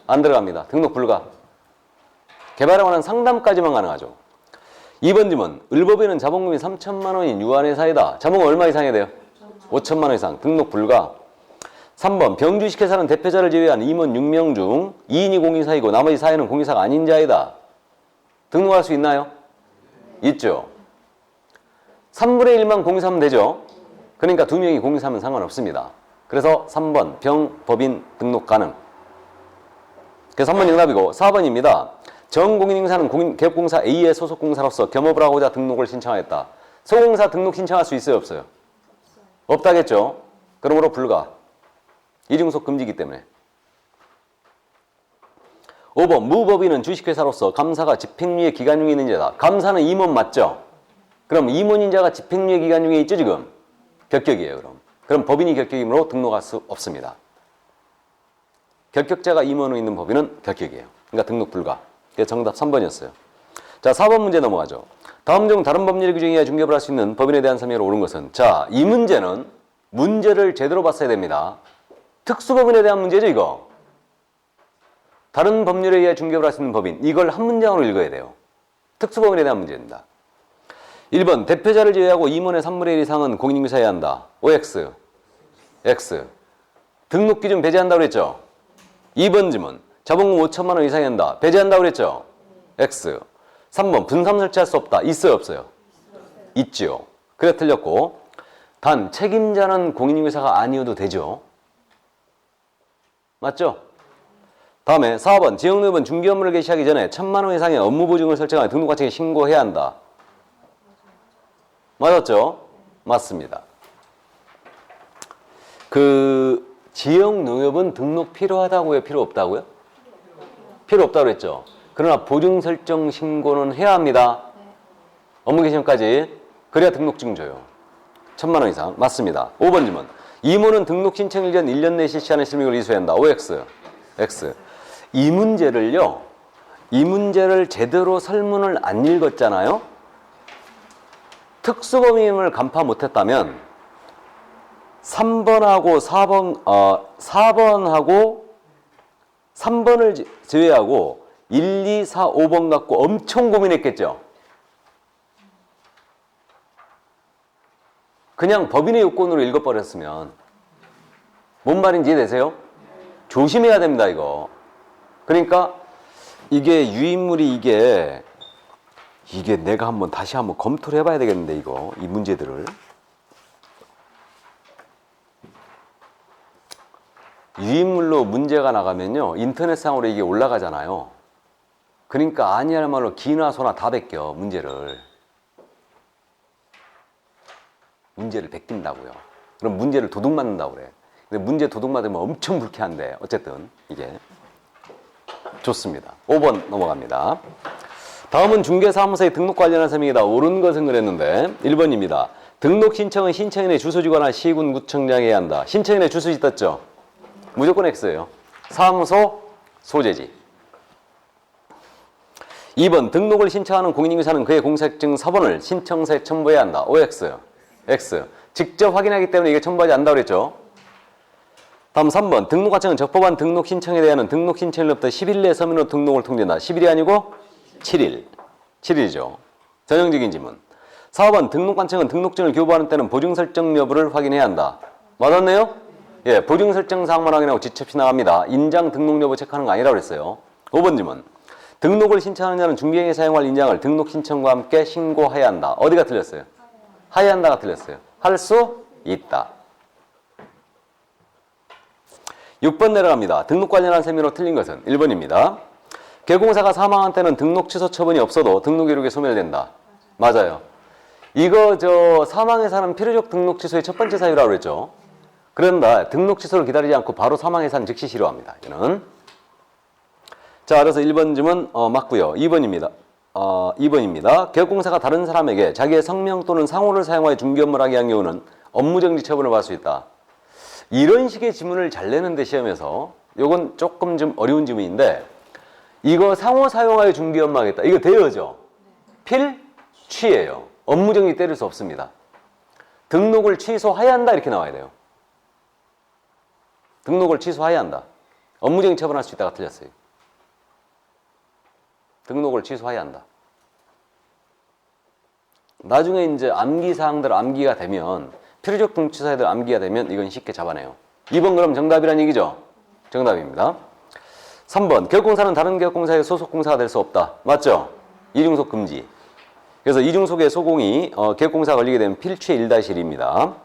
안 들어갑니다. 등록 불가. 개발에 관한 상담까지만 가능하죠. 2번 질문. 을법에는 자본금이 3천만 원인 유한회사이다. 자본금 얼마 이상이 돼요? 5천만 원 이상. 등록 불가. 3번. 병주식회사는 대표자를 제외한 임원 6명 중 2인이 공인사이고 나머지 4인은 공인사가 아닌 자이다. 등록할 수 있나요? 있죠. 3분의 1만 공인사하면 되죠. 그러니까 2명이 공인사하면 상관없습니다. 그래서 3번 병, 법인 등록 가능. 그래서 3번 정답이고 4번입니다. 전공인인사는 개업공사 A의 소속공사로서 겸업을 하고자 등록을 신청하였다. 소공사 등록 신청할 수 있어요, 없어요? 없다겠죠? 그러므로 불가. 이중속 금지이기 때문에. 5번 무법인은 주식회사로서 감사가 집행유예 기간 중에 있는 자다. 감사는 임원 맞죠? 그럼 임원인자가 집행유예 기간 중에 있죠 지금? 격격이에요 그럼 법인이 격격이므로 등록할 수 없습니다. 격격자가 임원으로 있는 법인은 격격이에요. 그러니까 등록 불가. 그래서 정답 3번이었어요. 자 4번 문제 넘어가죠. 다음 중 다른 법률 규정에 의해 중개업을 할 수 있는 법인에 대한 설명으로 옳은 것은 자 이 문제는 문제를 제대로 봤어야 됩니다. 특수법인에 대한 문제죠 이거. 다른 법률에 의해 중개업을 할 수 있는 법인 이걸 한 문장으로 읽어야 돼요. 특수법인에 대한 문제입니다. 1번 대표자를 제외하고 임원의 3분의 1 이상은 공인인사해야 한다. OX X 등록 기준 배제한다고 그랬죠. 2번 지문 자본금 5천만 원 이상이 한다. 배제한다고 그랬죠. X 3번 분삼 설치할 수 없다. 있어요 없어요? 있지요. 그래 틀렸고 단 책임자는 공인인사가 아니어도 되죠. 맞죠? 다음에 4번 지역농협은 중개 업무를 개시하기 전에 1,000만 원 이상의 업무 보증을 설정하여 등록과정에 신고해야 한다. 맞았죠? 맞습니다. 그 지역농협은 등록 필요하다고요? 필요 없다고요? 필요 없다고 그랬죠? 그러나 보증 설정 신고는 해야 합니다. 업무 개시까지 그래야 등록증 줘요. 1,000만 원 이상. 맞습니다. 5번 질문. 임원은 등록 신청일 전 1년 내에 실시하는 실명을 이수해야 한다. OX X 이 문제를요. 이 문제를 제대로 설문을 안 읽었잖아요. 특수범임을 간파 못했다면 3번하고 4번하고 3번을 제외하고 1, 2, 4, 5번 갖고 엄청 고민했겠죠. 그냥 법인의 요건으로 읽어버렸으면 뭔 말인지 이해되세요? 조심해야 됩니다 이거. 그러니까 이게 유인물이 이게 내가 다시 한번 검토를 해봐야 되겠는데 이거 이 문제들을 유인물로 문제가 나가면요 인터넷상으로 이게 올라가잖아요. 그러니까 아니할 말로 기나 소나 다 베껴 문제를 베낀다고요. 그럼 문제를 도둑 맞는다고 그래. 근데 문제 도둑 맞으면 엄청 불쾌한데 어쨌든 이게 좋습니다. 5번 넘어갑니다. 다음은 중개사무소의 등록 관련한 설명이다. 옳은 것은 그랬는데 1번입니다. 등록 신청은 신청인의 주소지거나 시군 구청장이 해야 한다. 신청인의 주소지 떴죠? 무조건 X예요. 사무소 소재지. 2번 등록을 신청하는 공인인사는 그의 공사증 서본을 신청서에 첨부해야 한다. OX X 직접 확인하기 때문에 이게 첨부하지 않는다고 그랬죠. 다음 3번 등록과정은 적법한 등록 신청에 대한 등록 신청일로부터 10일 내 서면으로 등록을 통지한다. 10일이 아니고 7일. 7일이죠. 전형적인 지문. 4번 등록관청은 등록증을 교부하는 때는 보증 설정 여부를 확인해야 한다. 맞았네요? 예, 보증 설정 사항만 확인하고 지체 없이 나갑니다. 인장 등록 여부 체크하는 거 아니라고 그랬어요. 5번 지문. 등록을 신청하는 자는 중개행에 사용할 인장을 등록 신청과 함께 신고해야 한다. 어디가 틀렸어요? 하야 한다가 틀렸어요. 할 수 있다. 6번 내려갑니다. 등록 관련한 설명으로 틀린 것은 1번입니다. 개공사가 사망한 때는 등록 취소 처분이 없어도 등록 기록이 소멸된다. 맞아요. 이거 사망해서는 필요적 등록 취소의 첫 번째 사유라고 그랬죠. 그런데 등록 취소를 기다리지 않고 바로 사망해서는 즉시 실효합니다. 이는 자, 그래서 1번 질문 맞고요. 2번입니다. 2번입니다. 개업공사가 다른 사람에게 자기의 성명 또는 상호를 사용하여 중개 업무를 하게 한 경우는 업무정지 처분을 받을 수 있다. 이런 식의 지문을 잘 내는데 시험에서 이건 조금 좀 어려운 지문인데 이거 상호 사용하여 중개 업무 하겠다. 이거 대여죠? 필취예요. 업무정지 때릴 수 없습니다. 등록을 취소해야 한다 이렇게 나와야 돼요. 등록을 취소해야 한다. 업무정지 처분할 수 있다가 틀렸어요. 등록을 취소해야 한다. 나중에 이제 암기사항들 암기가 되면 필요적 등록 취소사들 암기가 되면 이건 쉽게 잡아내요. 2번 그럼 정답이란 얘기죠? 정답입니다. 3번 개업공사는 다른 개업공사의 소속공사가 될 수 없다. 맞죠? 이중속 금지. 그래서 이중속의 소공이 개업공사가 걸리게 되면 필취의 1-1입니다.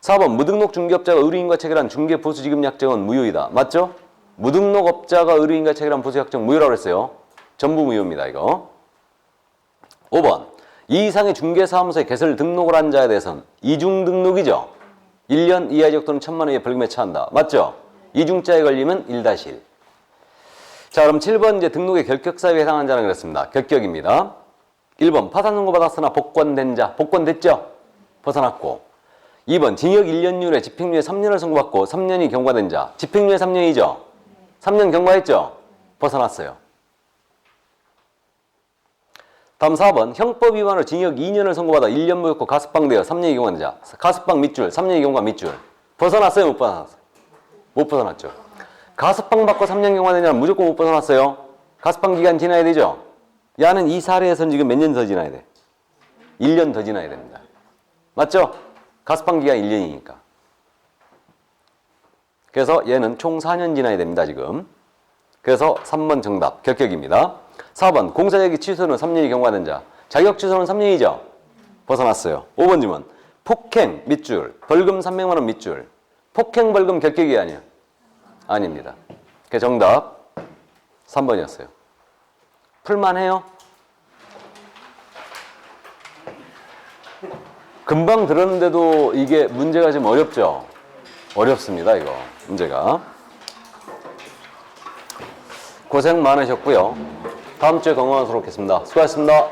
4번 무등록 중개업자가 의뢰인과 체결한 중개보수지급약정은 무효이다. 맞죠? 무등록업자가 의뢰인과 체결한 보수약정 무효라고 했어요. 전부 무효입니다. 이거. 5번 이 이상의 중개사무소에 개설 등록을 한 자에 대해서는 이중등록이죠. 1년 이하 적 또는 1,000만 원의 벌금에 처한다. 맞죠? 이중자에 걸리면 1-1. 자, 그럼 7번 이제 등록의 결격사유에 해당한 자는 그랬습니다. 결격입니다. 1번 파산 선고 받았으나 복권된 자. 복권됐죠? 벗어났고. 2번 징역 1년 이후에 집행유예 3년을 선고받고 3년이 경과된 자. 집행유예 3년이죠? 3년 경과했죠? 벗어났어요. 다음 4번 형법 위반으로 징역 2년을 선고받아 1년 무효고 가석방되어 3년이 경과된 자. 가석방 밑줄, 3년이 경과 밑줄. 벗어났어요? 못 벗어났어요? 못 벗어났죠. 가석방 받고 3년 경과된 자는 무조건 못 벗어났어요. 가석방 기간 지나야 되죠? 야는 이 사례에서는 지금 몇 년 더 지나야 돼? 1년 더 지나야 됩니다. 맞죠? 가석방 기간 1년이니까. 그래서 얘는 총 4년 지나야 됩니다, 지금. 그래서 3번 정답, 결격입니다. 4번 공사자격 취소는 3년이 경과된 자. 자격 취소는 3년이죠? 벗어났어요. 5번 질문. 폭행 밑줄, 벌금 300만 원 밑줄. 폭행 벌금 결격이 아니에요? 아닙니다. 그 정답 3번이었어요. 풀만해요? 금방 들었는데도 이게 문제가 좀 어렵죠? 어렵습니다, 이거. 문제가. 고생 많으셨고요. 다음 주에 건강하도록 하겠습니다. 수고하셨습니다.